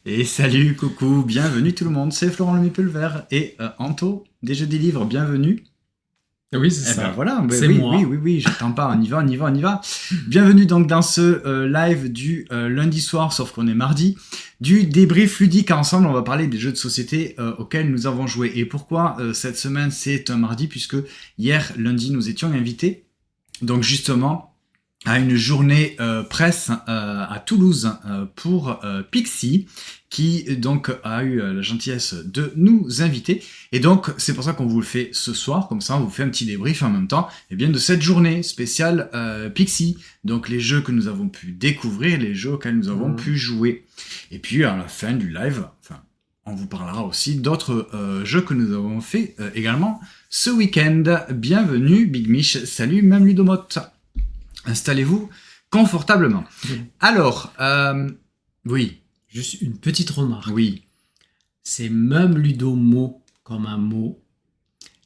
Et salut, coucou, bienvenue tout le monde, c'est Florent le Mépule Vert et Anto, des jeux des livres, bienvenue. Oui, c'est Eh ben ça. voilà, C'est oui, moi. oui, oui, oui, j'attends pas, on y va. Bienvenue donc dans ce live du lundi soir, sauf qu'on est mardi, du débrief ludique. Ensemble, on va parler des jeux de société auxquels nous avons joué. Et pourquoi cette semaine c'est un mardi, puisque hier, lundi, nous étions invités, donc justement, à une journée presse à Toulouse pour Pixie, qui donc a eu la gentillesse de nous inviter. Et donc, c'est pour ça qu'on vous le fait ce soir, comme ça on vous fait un petit débrief en même temps de cette journée spéciale Pixie. Donc les jeux que nous avons pu découvrir, les jeux auxquels nous avons pu jouer. Et puis à la fin du live, on vous parlera aussi d'autres jeux que nous avons fait également ce week-end. Bienvenue Big Mich, salut même Ludomote. Installez-vous confortablement. Alors, oui. Juste une petite remarque. Oui. C'est même ludomo comme un mot.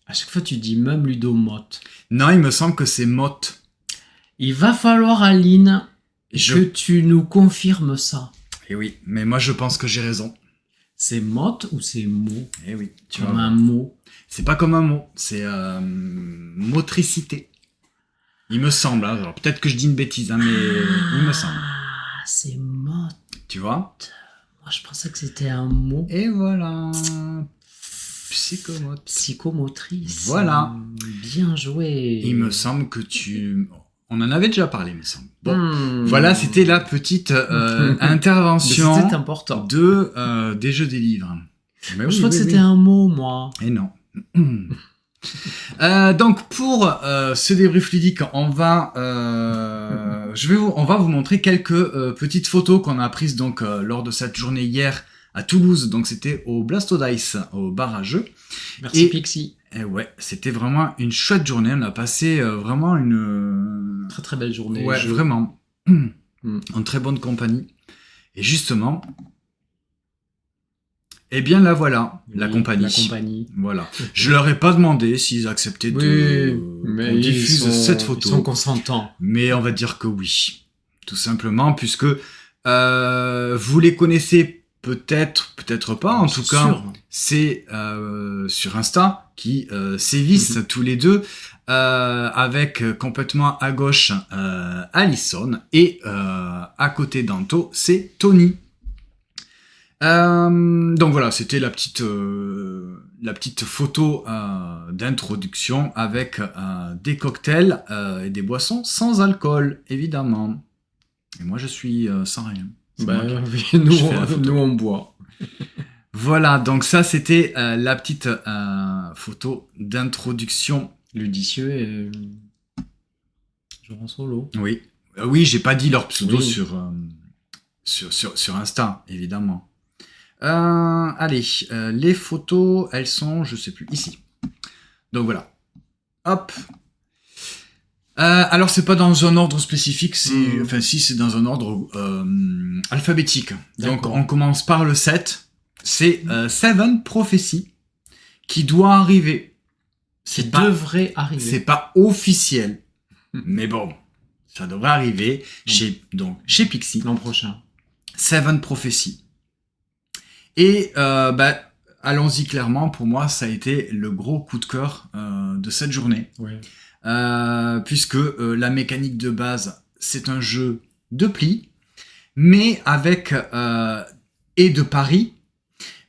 À chaque fois, tu dis même ludomote. Non, il me semble que c'est motte. Il va falloir, Aline, que tu nous confirmes ça. Eh oui, mais moi je pense que j'ai raison. C'est motte ou c'est mot? Eh oui. Comme un mot. C'est pas comme un mot, c'est motricité. Il me semble, hein, alors peut-être que je dis une bêtise, hein, mais il me semble. Ah, c'est motte. Tu vois? Moi, je pensais que c'était un mot. Et voilà. Psychomotrice. Voilà. Bien joué. Il me semble que on en avait déjà parlé, il me semble. Bon, voilà, c'était la petite intervention c'était important. Des jeux des livres. Mais je crois que c'était un mot, moi. Et non. Donc pour ce débrief ludique, on va vous montrer quelques petites photos qu'on a prises donc lors de cette journée hier à Toulouse. Donc c'était au Blasto Dice, au bar à jeux. Merci Pixie. Et ouais, c'était vraiment une chouette journée. On a passé vraiment une très très belle journée. Ouais, vraiment en très bonne compagnie. Et justement, eh bien la voilà, la compagnie. Voilà. Je leur ai pas demandé s'ils acceptaient qu'on diffuse cette photo. Ils sont consentants. Mais on va dire que oui. Tout simplement, puisque vous les connaissez peut-être pas. En tout cas, c'est sur Insta qui sévissent tous les deux. Avec complètement à gauche Alison et à côté d'Anto, c'est Tony. Donc voilà, c'était la petite photo d'introduction avec des cocktails et des boissons sans alcool, évidemment. Et moi, je suis sans rien. Nous, on boit. Voilà, donc ça, c'était la petite photo d'introduction. Ludicieux et genre en solo. Oui, oui, j'ai pas dit leur pseudo sur Insta, évidemment. Allez, les photos, elles sont, je sais plus, ici. Donc voilà. Hop. Alors c'est pas dans un ordre spécifique, c'est dans un ordre alphabétique. Donc on commence par le 7. C'est Seven Prophecy qui doit arriver. Devrait arriver. C'est pas officiel, mais bon, ça devrait arriver chez Pixie l'an prochain. Seven Prophecy. Et allons-y clairement, pour moi, ça a été le gros coup de cœur de cette journée. Ouais. Puisque la mécanique de base, c'est un jeu de pli, mais avec et de paris.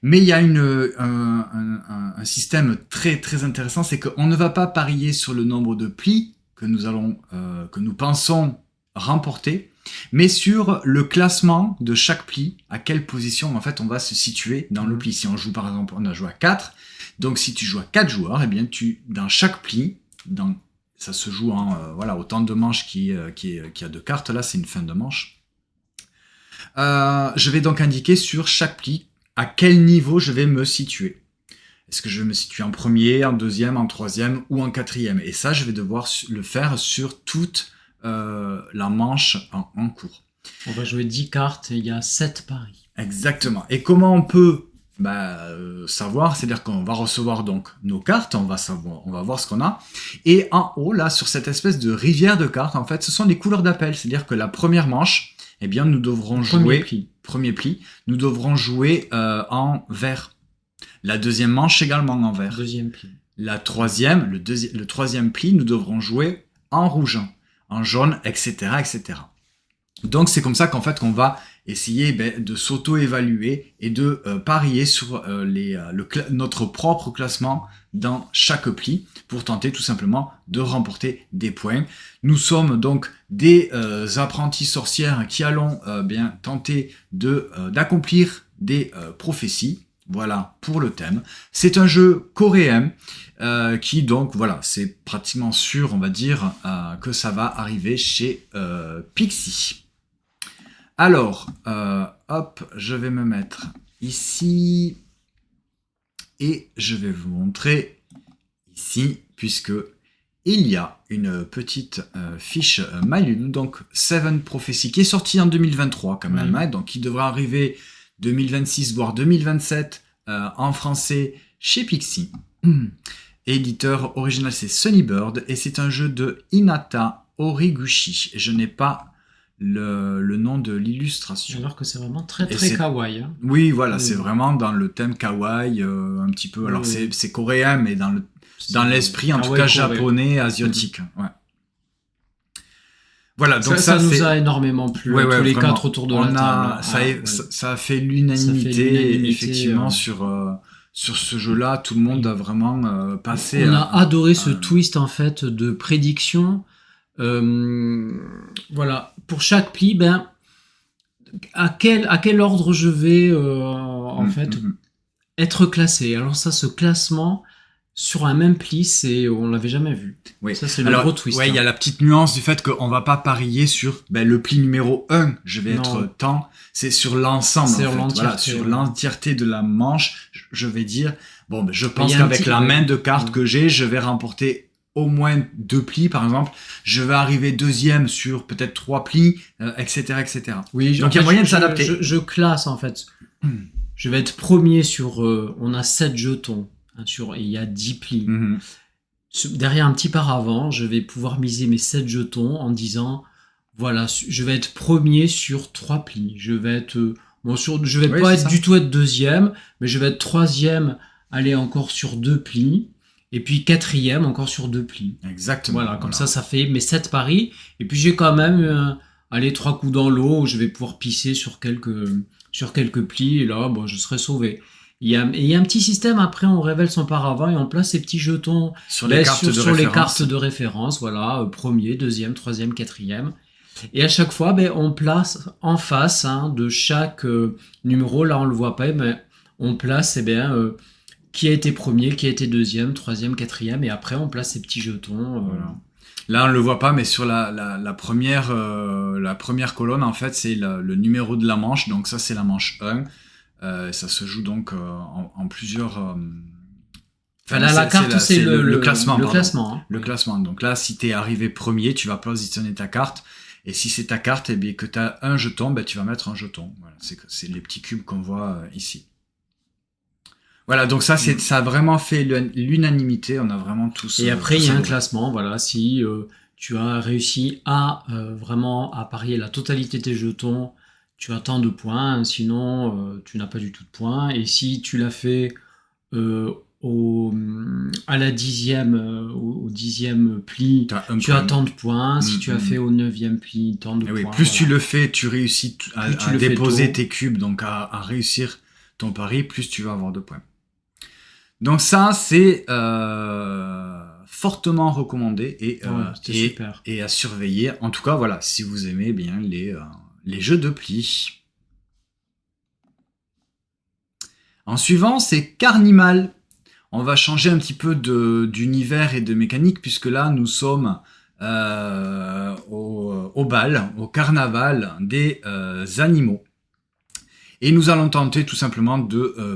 Mais il y a un système très très intéressant, c'est qu'on ne va pas parier sur le nombre de plis que nous pensons remporter, mais sur le classement de chaque pli, à quelle position en fait on va se situer dans le pli. Si on joue par exemple, on a joué à 4, donc si tu joues à 4 joueurs, eh bien dans chaque pli, ça se joue en autant de manches qui a de cartes, là c'est une fin de manche. Je vais donc indiquer sur chaque pli à quel niveau je vais me situer. Est-ce que je vais me situer en premier, en deuxième, en troisième ou en quatrième? Et ça, je vais devoir le faire sur toute la manche en cours. On va jouer 10 cartes et il y a 7 paris. Exactement. Et comment on peut savoir? C'est-à-dire qu'on va recevoir donc nos cartes, on va voir ce qu'on a. Et en haut, là, sur cette espèce de rivière de cartes, en fait, ce sont des couleurs d'appel. C'est-à-dire que la première manche, eh bien, nous devrons jouer premier pli, nous devrons jouer en vert. La deuxième manche également en vert. Deuxième pli. La troisième, le troisième pli, nous devrons jouer en rouge, en jaune, etc., etc. Donc c'est comme ça qu'en fait qu'on va essayer de s'auto-évaluer et de parier sur notre propre classement dans chaque pli pour tenter tout simplement de remporter des points. Nous sommes donc des apprentis sorcières qui allons tenter d'accomplir des prophéties. Voilà pour le thème. C'est un jeu coréen qui donc voilà, c'est pratiquement sûr, on va dire, que ça va arriver chez Pixie. Alors, hop, je vais me mettre ici et je vais vous montrer ici, puisque il y a une petite fiche MyLune, donc Seven Prophecy, qui est sortie en 2023 quand même, hein, donc qui devrait arriver 2026 voire 2027 en français chez Pixie. Éditeur original c'est Sunnybird et c'est un jeu de Hinata Horiguchi. Je n'ai pas le nom de l'illustration. Alors que c'est vraiment très très kawaii. Hein. Oui, voilà, c'est vraiment dans le thème kawaii, un petit peu. Alors c'est coréen, mais dans l'esprit en tout cas japonais, asiatique. Ouais. Voilà, donc ça nous a énormément plu, tous les vraiment. 4 autour de la table. Ça a fait l'unanimité, effectivement, sur ce jeu-là. Tout le monde a vraiment passé... On a adoré ce twist, en fait, de prédiction. Voilà, pour chaque pli, à quel ordre je vais, en fait, être classé. Alors ça, ce classement... Sur un même pli, on l'avait jamais vu. Oui. Ça, c'est le gros twist. Ouais, il y a la petite nuance du fait qu'on va pas parier sur le pli numéro 1, je vais être tant. C'est sur l'ensemble, sur l'entièreté de la manche. Je vais dire, je pense qu'avec la main de cartes que j'ai, je vais remporter au moins 2 plis, par exemple. Je vais arriver deuxième sur peut-être 3 plis, etc., etc. Oui, donc il y a moyen de s'adapter. Je classe, en fait. Je vais être premier sur... on a 7 jetons. Et il y a 10 plis. Derrière un petit paravent, je vais pouvoir miser mes 7 jetons en disant, voilà, je vais être premier sur 3 plis. Je vais être, je vais pas du tout être deuxième, mais je vais être troisième, aller encore sur 2 plis, et puis quatrième encore sur 2 plis. Exactement. Voilà, comme ça fait mes 7 paris, et puis j'ai quand même, 3 coups dans l'eau où je vais pouvoir pisser sur quelques plis, et là, je serai sauvé. Il y a un petit système, après on révèle son paravent et on place ces petits jetons sur les cartes de référence, voilà, premier, deuxième, troisième, quatrième. Et à chaque fois, on place en face de chaque numéro, là on le voit pas, mais on place qui a été premier, qui a été deuxième, troisième, quatrième, et après on place ces petits jetons. Voilà. Là on le voit pas, mais sur la première colonne, en fait, c'est le numéro de la manche, donc ça c'est la manche 1. Ça se joue donc en plusieurs... la carte, c'est le classement. Le classement. Le classement. Donc là, si tu es arrivé premier, tu vas positionner ta carte. Et si c'est ta carte, que tu as un jeton, tu vas mettre un jeton. Voilà, c'est les petits cubes qu'on voit ici. Voilà, donc ça a vraiment fait l'unanimité. On a vraiment tous... Et après, il y a un classement. Voilà, si tu as réussi à vraiment à parier la totalité de tes jetons, tu as tant de points, sinon tu n'as pas du tout de points. Et si tu l'as fait à la 10e, au 10e pli, tu as tant de points. Si tu as fait au 9e pli, tant de points. Plus tu le fais, tu réussis à déposer tes cubes, donc à réussir ton pari, plus tu vas avoir de points. Donc ça, c'est fortement recommandé et à surveiller. En tout cas, voilà, si vous aimez bien les jeux de plis. En suivant, c'est Carnival. On va changer un petit peu d'univers et de mécanique, puisque là, nous sommes au bal, au carnaval des animaux. Et nous allons tenter tout simplement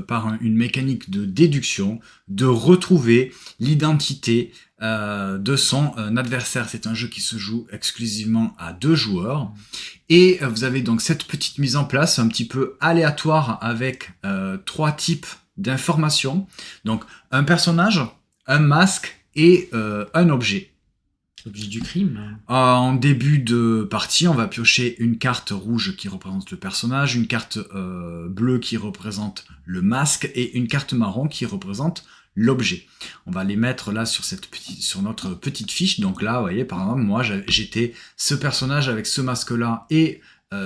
par une mécanique de déduction, de retrouver l'identité de son adversaire. C'est un jeu qui se joue exclusivement à 2 joueurs. Et vous avez donc cette petite mise en place un petit peu aléatoire avec 3 types d'informations. Donc un personnage, un masque et un objet. Objet du crime. En début de partie, on va piocher une carte rouge qui représente le personnage, une carte bleue qui représente le masque et une carte marron qui représente l'objet. On va les mettre là sur notre petite fiche. Donc là, vous voyez, par exemple, moi, j'étais ce personnage avec ce masque-là et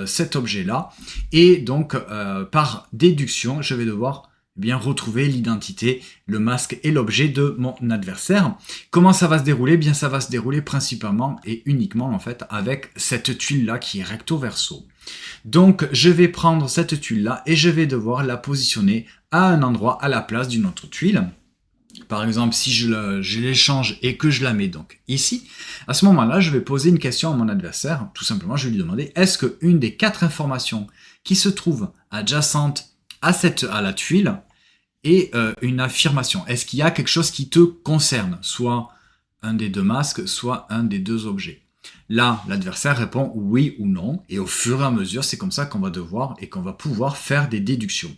cet objet-là. Et donc, par déduction, je vais devoir bien retrouver l'identité, le masque et l'objet de mon adversaire. Comment ça va se dérouler? Bien, ça va se dérouler principalement et uniquement en fait avec cette tuile-là qui est recto verso. Donc, je vais prendre cette tuile-là et je vais devoir la positionner à un endroit à la place d'une autre tuile. Par exemple, si je l'échange et que je la mets donc ici, à ce moment-là, je vais poser une question à mon adversaire. Tout simplement, je vais lui demander, est-ce qu'une des 4 informations qui se trouvent adjacentes à la tuile est une affirmation? Est-ce qu'il y a quelque chose qui te concerne? Soit un des 2 masques, soit un des 2 objets. Là, l'adversaire répond oui ou non, et au fur et à mesure, c'est comme ça qu'on va devoir et qu'on va pouvoir faire des déductions.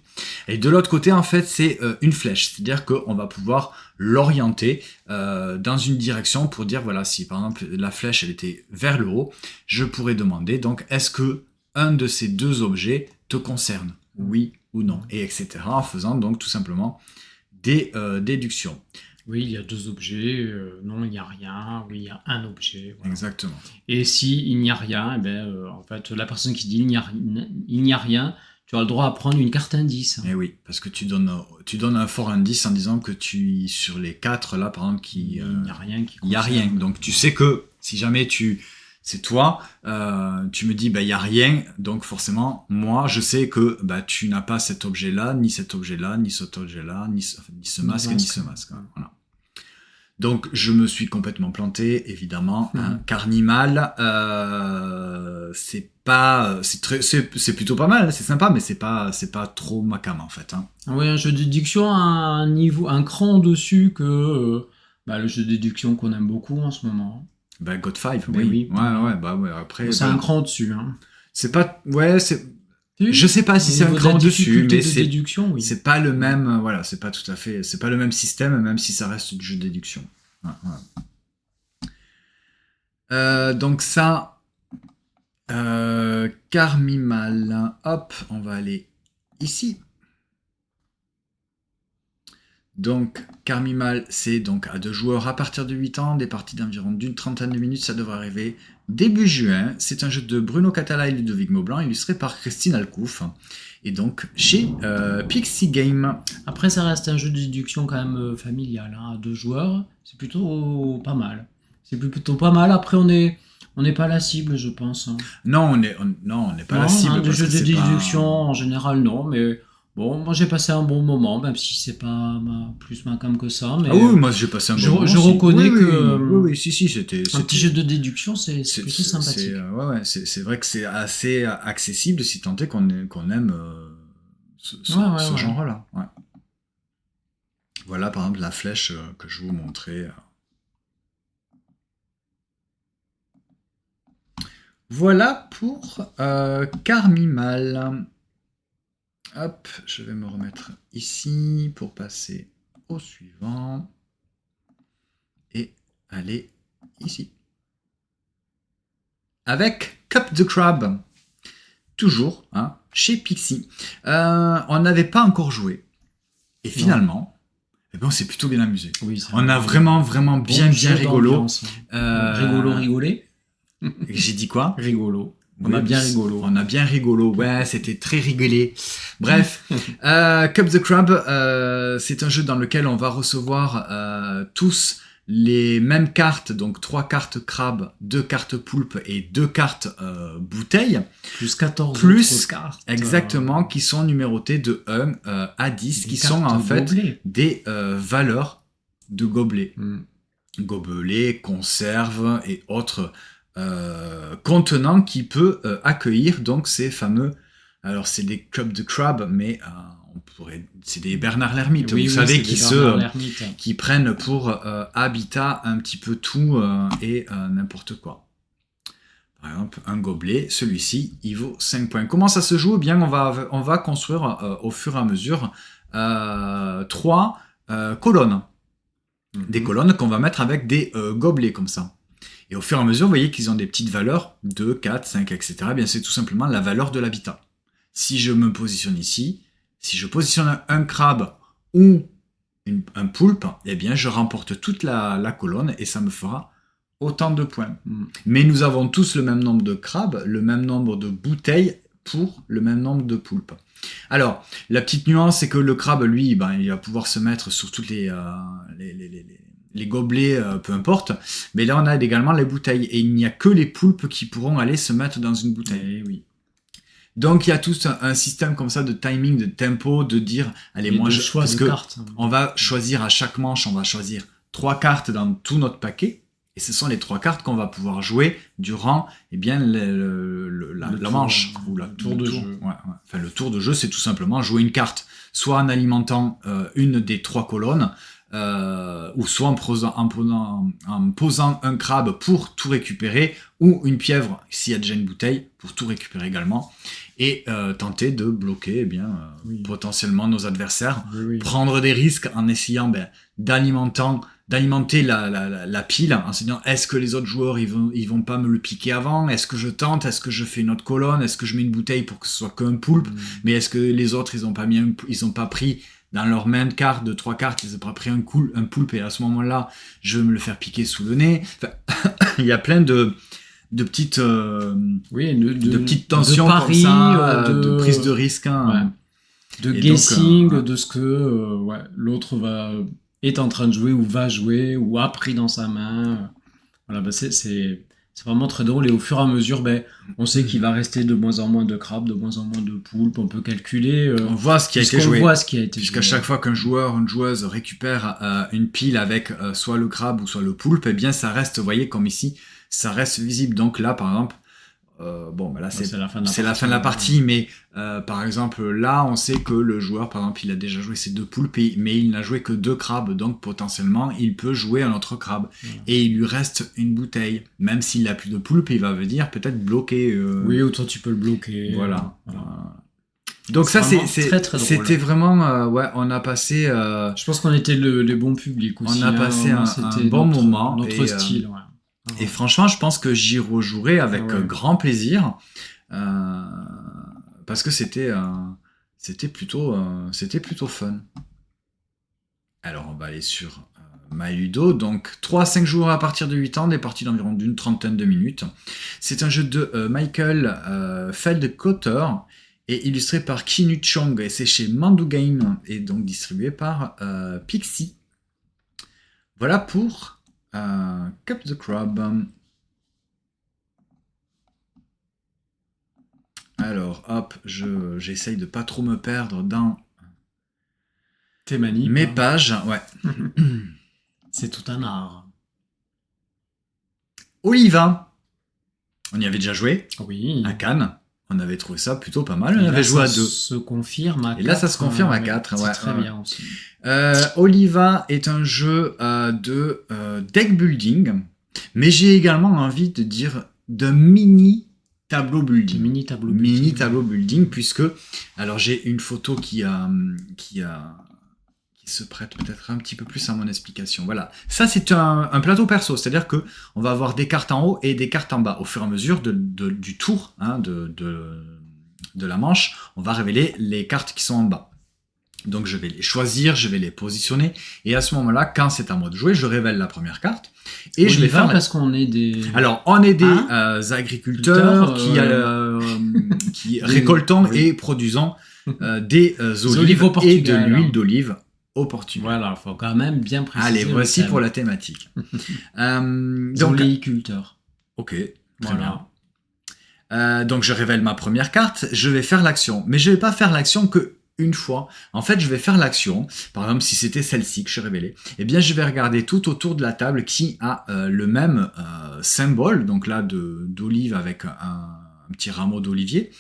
Et de l'autre côté, en fait, c'est une flèche, c'est-à-dire qu'on va pouvoir l'orienter dans une direction pour dire, voilà, si par exemple la flèche elle était vers le haut, je pourrais demander, donc, est-ce que un de ces 2 objets te concerne? Oui ou non, et etc. en faisant donc tout simplement des déductions. Oui, il y a 2 objets, non, il n'y a rien, oui, il y a un objet. Voilà. Exactement. Et s'il n'y a rien, eh ben, en fait, la personne qui dit il n'y a rien, tu as le droit à prendre une carte indice. Et oui, parce que tu donnes un fort indice en disant que sur les 4 là, par exemple, il n'y a rien qui il n'y a rien. Donc tu sais que si jamais c'est toi, tu me dis il y a rien, donc forcément moi je sais que tu n'as pas cet objet-là, ni cet objet-là, ni cet objet-là, ni ce masque, ni ce masque. Voilà. Donc je me suis complètement planté, évidemment. Carnimal, c'est plutôt pas mal, c'est sympa, mais c'est pas trop ma cam en fait. Hein. Oui, un jeu de déduction à un cran au-dessus que le jeu de déduction qu'on aime beaucoup en ce moment. God 5, oui. Ouais, après. C'est un cran dessus. Hein. C'est pas. Ouais, c'est. Je sais pas si c'est un cran dessus, mais c'est pas le même. Voilà, c'est pas tout à fait. C'est pas le même système, même si ça reste du jeu de déduction. Ouais. Donc ça. Carmimal. Hop, on va aller ici. Donc, Carmimal, c'est donc à 2 joueurs à partir de 8 ans, des parties d'environ d'une trentaine de minutes, ça devrait arriver début juin. C'est un jeu de Bruno Catala et Ludovic Maublanc, illustré par Christine Alcouf, et donc chez Pixie Game. Après, ça reste un jeu de déduction quand même familial, hein, à 2 joueurs, c'est plutôt pas mal. Après, on n'est pas la cible, je pense. Hein. Non, on n'est pas la cible. De jeux de déduction, en général, non, mais... Bon, moi j'ai passé un bon moment, même si c'est pas plus ma cam que ça. Mais ah oui, moi j'ai passé un bon moment. Je reconnais que oui, c'était un petit jeu de déduction, c'est plutôt sympathique. C'est vrai que c'est assez accessible si tant est qu'on aime ce genre-là. Ouais. Voilà par exemple la flèche que je vous montrais. Voilà pour Carmimal. Hop, je vais me remettre ici pour passer au suivant. Et aller ici. Avec Cup the Crab. Toujours, hein, chez Pixie. On n'avait pas encore joué. Et finalement, on s'est plutôt bien amusé. Oui, on a vraiment bien rigolo. Rigolé. J'ai dit quoi? Rigolo. On a bien rigolo. Ouais, c'était très rigolé. Bref, Cup the Crab, c'est un jeu dans lequel on va recevoir tous les mêmes cartes, donc 3 cartes crabe, 2 cartes poulpe et 2 cartes bouteille. Plus 14 autres cartes. Exactement, qui sont numérotées de 1 à 10, qui sont en fait des valeurs de gobelets. Gobelets, conserves et autres contenant qui peut accueillir donc ces fameux, alors c'est des clubs de crab, mais c'est des Bernard l'ermite, vous savez, qui prennent pour habitat un petit peu tout et n'importe quoi. Par exemple, un gobelet, celui-ci, il vaut 5 points. Comment ça se joue? Eh bien, on va construire au fur et à mesure 3 colonnes. Des colonnes qu'on va mettre avec des gobelets comme ça. Et au fur et à mesure, vous voyez qu'ils ont des petites valeurs, 2, 4, 5, etc. Eh bien, c'est tout simplement la valeur de l'habitat. Si je me positionne ici, si je positionne un crabe ou un poulpe, eh bien, je remporte toute la colonne et ça me fera autant de points. Mais nous avons tous le même nombre de crabes, le même nombre de bouteilles pour le même nombre de poulpes. Alors, la petite nuance, c'est que le crabe, lui, il va pouvoir se mettre sur toutes les gobelets, peu importe. Mais là, on a également les bouteilles. Et il n'y a que les poulpes qui pourront aller se mettre dans une bouteille. Oui. Donc, il y a tout un système comme ça de timing, de tempo, de dire, allez, moi, choix parce de que cartes. on va choisir à chaque manche, on va choisir 3 cartes dans tout notre paquet. Et ce sont les 3 cartes qu'on va pouvoir jouer durant la manche. Ou le tour de jeu. Ouais. Enfin, le tour de jeu, c'est tout simplement jouer une carte, soit en alimentant une des 3 colonnes, ou soit en posant un crabe pour tout récupérer, ou une pieuvre, s'il y a déjà une bouteille, pour tout récupérer également, et tenter de bloquer potentiellement nos adversaires, prendre des risques en essayant d'alimenter la pile en se disant est-ce que les autres joueurs ils vont pas me le piquer avant, est-ce que je tente, est-ce que je fais une autre colonne, est-ce que je mets une bouteille pour que ce soit qu'un poulpe, mais est-ce que les autres ils ont pas pris dans leur main de carte de 3 cartes, ils ont pas pris un poulpe et à ce moment-là je vais me le faire piquer sous le nez. Enfin, il y a plein de petites de petites tensions de paris, comme ça, de prise de risque, de guessing, de ce que l'autre est en train de jouer ou va jouer ou a pris dans sa main. Voilà, c'est vraiment très drôle et au fur et à mesure, on sait qu'il va rester de moins en moins de crabes, de moins en moins de poulpes, on peut calculer. On voit ce qui a été joué. Puisqu'à chaque fois qu'un joueur, une joueuse récupère une pile avec soit le crabe ou soit le poulpe, eh bien ça reste, vous voyez comme ici, ça reste visible. Donc là, par exemple, là c'est la fin de la partie, mais par exemple là on sait que le joueur par exemple il a déjà joué ses 2 poulpes mais il n'a joué que 2 crabes, donc potentiellement il peut jouer un autre crabe et il lui reste une bouteille, même s'il n'a plus de poulpe il va venir peut-être bloquer ou toi tu peux le bloquer, voilà. Donc ça c'est très, très drôle. C'était vraiment on a passé je pense qu'on était les bons publics aussi, on a passé un bon moment, notre style et franchement, je pense que j'y rejouerai avec grand plaisir, parce que c'était plutôt fun. Alors, on va aller sur MyLudo. Donc, 3 à 5 joueurs à partir de 8 ans, des parties d'environ d'une trentaine de minutes. C'est un jeu de Michael Feldkotter et illustré par Kinu Chong. Et c'est chez Mandu Game et donc distribué par Pixie. Voilà pour Cup the Crab. Alors, hop, j'essaye de pas trop me perdre dans tes manies, mes pages. Ouais. C'est tout un art. Oliva. On y avait déjà joué. Oui. À Cannes. On avait trouvé ça plutôt pas mal. On avait joué à 2. Se confirme à 4. Et là, ça se confirme à 4. C'est très bien aussi. Oliva est un jeu de deck building, mais j'ai également envie de dire de mini tableau building. Mini tableau building, puisque alors j'ai une photo qui se prête peut-être un petit peu plus à mon explication. Voilà, ça c'est un plateau perso, c'est-à-dire que on va avoir des cartes en haut et des cartes en bas. Au fur et à mesure du tour de la manche, on va révéler les cartes qui sont en bas. Donc je vais les choisir, je vais les positionner, et à ce moment-là, quand c'est à moi de jouer, je révèle la première carte. Et je vais faire parce qu'on est des. Alors on est des agriculteurs qui récoltons et produisons des olives et de l'huile d'olive au Portugal. Voilà, il faut quand même bien préciser. Allez, voici pour la thématique. Donc oliculteurs. Ok, très bien. Donc je révèle ma première carte, je vais faire l'action, mais je vais pas faire l'action que une fois. En fait, je vais faire l'action. Par exemple, si c'était celle-ci que je révélais, eh bien, je vais regarder tout autour de la table qui a le même symbole, donc là d'olive avec un petit rameau d'olivier.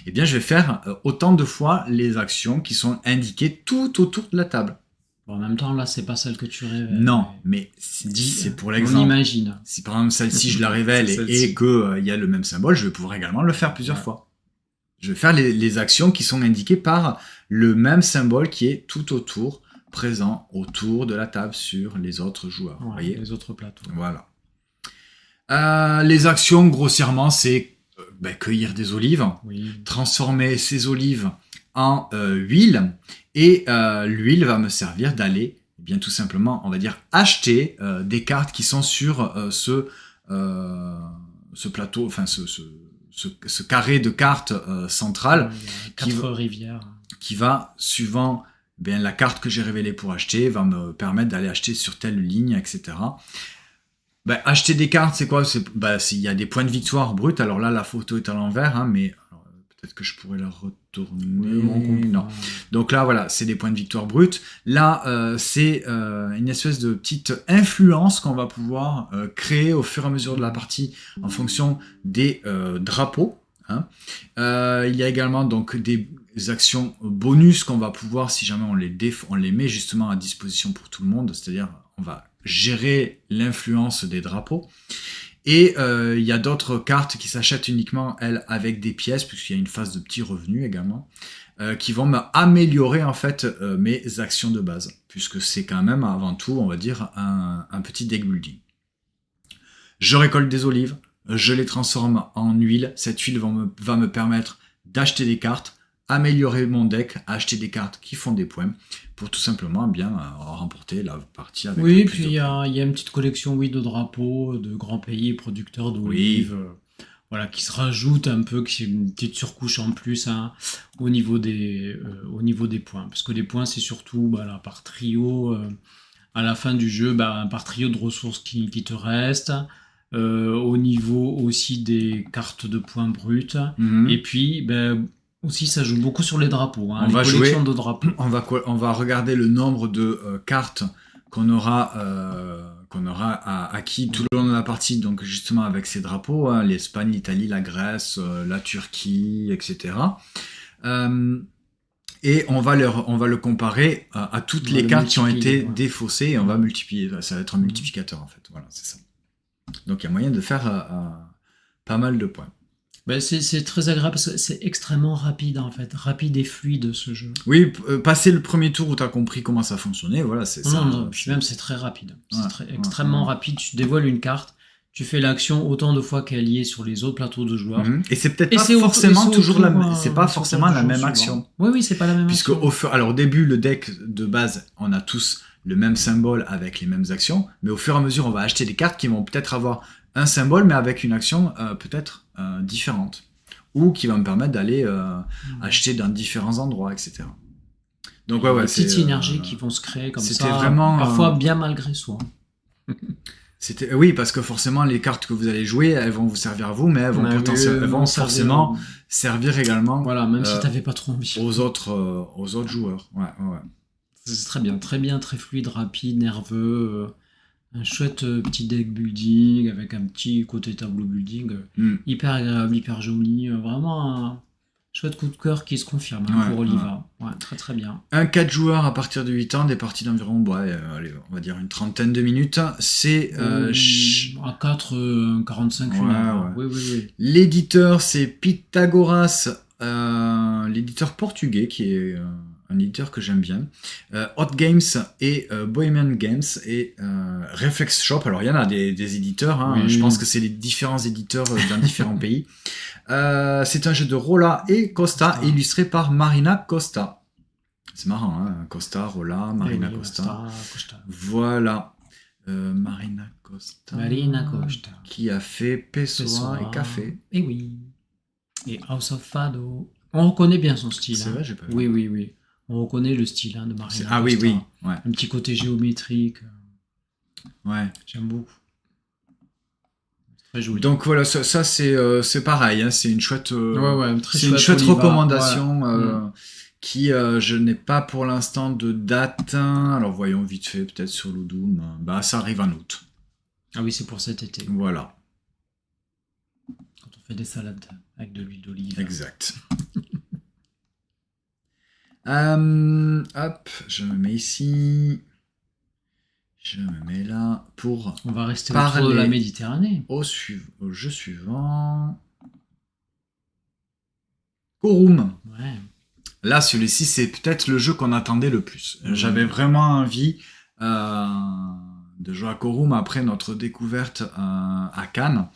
Eh bien, je vais faire autant de fois les actions qui sont indiquées tout autour de la table. Bon, en même temps, là, c'est pas celle que tu révèles. Non, mais c'est pour l'exemple. On imagine. Si par exemple celle-ci je la révèle et qu'il y a le même symbole, je vais pouvoir également le faire plusieurs fois. Je vais faire les actions qui sont indiquées par le même symbole qui est tout autour, présent autour de la table sur les autres joueurs. Ouais, voyez les autres plateaux. Voilà. Les actions, grossièrement, c'est cueillir des olives, Oui. transformer ces olives en huile, et l'huile va me servir d'aller, eh bien tout simplement, on va dire, acheter des cartes qui sont sur ce plateau, enfin ce carré de cartes central, Il y a 4 rivières. qui va, suivant la carte que j'ai révélée pour acheter, va me permettre d'aller acheter sur telle ligne, etc. Acheter des cartes, c'est quoi? Il y a des points de victoire bruts. Alors là, la photo est à l'envers, hein, mais alors, peut-être que je pourrais la retourner. Non. Donc là, voilà, c'est des points de victoire bruts. Là, c'est une espèce de petite influence qu'on va pouvoir créer au fur et à mesure de la partie en fonction des drapeaux. Hein. Il y a également donc des actions bonus qu'on va pouvoir, si jamais on les met justement à disposition pour tout le monde, c'est-à-dire on va gérer l'influence des drapeaux. Et il y a d'autres cartes qui s'achètent uniquement, elles, avec des pièces, puisqu'il y a une phase de petits revenus également, qui vont m'améliorer en fait mes actions de base, puisque c'est quand même avant tout, on va dire, un petit deck building. Je récolte des olives, je les transforme en huile. Cette huile va me permettre d'acheter des cartes, améliorer mon deck, acheter des cartes qui font des points, pour tout simplement remporter la partie avec Oui, le plus puis de il y points. a une petite collection de drapeaux, de grands pays producteurs d'olives, voilà, qui se rajoute un peu, qui est une petite surcouche en plus au niveau des points. Parce que les points, c'est surtout par trio, à la fin du jeu, par trio de ressources qui te restent, au niveau aussi des cartes de points bruts, et puis aussi ça joue beaucoup sur les drapeaux, On les va collections jouer, de drapeaux. on va regarder le nombre de cartes qu'on aura acquis tout le long de la partie, donc justement avec ces drapeaux, hein, l'Espagne, l'Italie, la Grèce, la Turquie, etc. Et on va le comparer à toutes les cartes qui ont été défaussées, et on va multiplier. Ça va être un multiplicateur en fait. Voilà, c'est ça. Donc il y a moyen de faire pas mal de points. C'est très agréable parce que c'est extrêmement rapide en fait, rapide et fluide ce jeu. Oui, passer le premier tour où tu as compris comment ça fonctionnait, voilà, c'est ça. Non, puis même c'est très rapide. C'est extrêmement rapide. Tu dévoiles une carte, tu fais l'action autant de fois qu'elle y est sur les autres plateaux de joueurs. Et c'est peut-être pas forcément toujours la même action. Oui, c'est pas la même action. Puisque au début, le deck de base, on a tous le même symbole avec les mêmes actions, mais au fur et à mesure, on va acheter des cartes qui vont peut-être avoir un symbole, mais avec une action peut-être différente, ou qui va me permettre d'aller acheter dans différents endroits, etc. Donc des petites synergies qui vont se créer comme ça, vraiment, parfois bien malgré soi. Oui, parce que forcément, les cartes que vous allez jouer, elles vont vous servir à vous, mais elles vont forcément servir également. Voilà, même si t'avais pas trop envie. Aux autres joueurs. Ouais. C'est très bien, très fluide, rapide, nerveux. Un chouette petit deck building avec un petit côté tableau building. Hyper agréable, hyper joli. Vraiment un chouette coup de cœur qui se confirme pour Oliva. Ouais, très très bien. Un 4 joueurs à partir de 8 ans, des parties d'environ, allez, on va dire une trentaine de minutes. C'est à 4, 45 minutes. Oui. L'éditeur, c'est Pythagoras, l'éditeur portugais qui est un éditeur que j'aime bien. Hot Games et Bohemian Games et Reflex Shop. Alors il y en a des éditeurs, hein. Je pense que c'est les différents éditeurs dans différents pays. C'est un jeu de Rolla et Costa illustré par Marina Costa. C'est marrant, hein, Costa, Rolla, Marina Costa. Voilà. Marina Costa. Qui a fait Pessoa et Café. Et oui. Et House of Fado. On reconnaît bien son style. C'est vrai, j'ai pas vu. Oui. On reconnaît le style de Marina Costa. Ah oui. Ouais. Un petit côté géométrique. Ouais. J'aime beaucoup. Très joli. Donc voilà, ça c'est pareil, hein, c'est une chouette, c'est une chouette recommandation qui je n'ai pas pour l'instant de date. Alors voyons vite fait, peut-être sur Ludum. Ça arrive en août. Ah oui, c'est pour cet été. Voilà. Quand on fait des salades avec de l'huile d'olive. Exact. Hop, je me mets ici. Je me mets là pour. On va rester autour de la Méditerranée. Au jeu suivant. Corum. Ouais. Là, celui-ci, c'est peut-être le jeu qu'on attendait le plus. J'avais vraiment envie de Joaquorum après notre découverte à Cannes,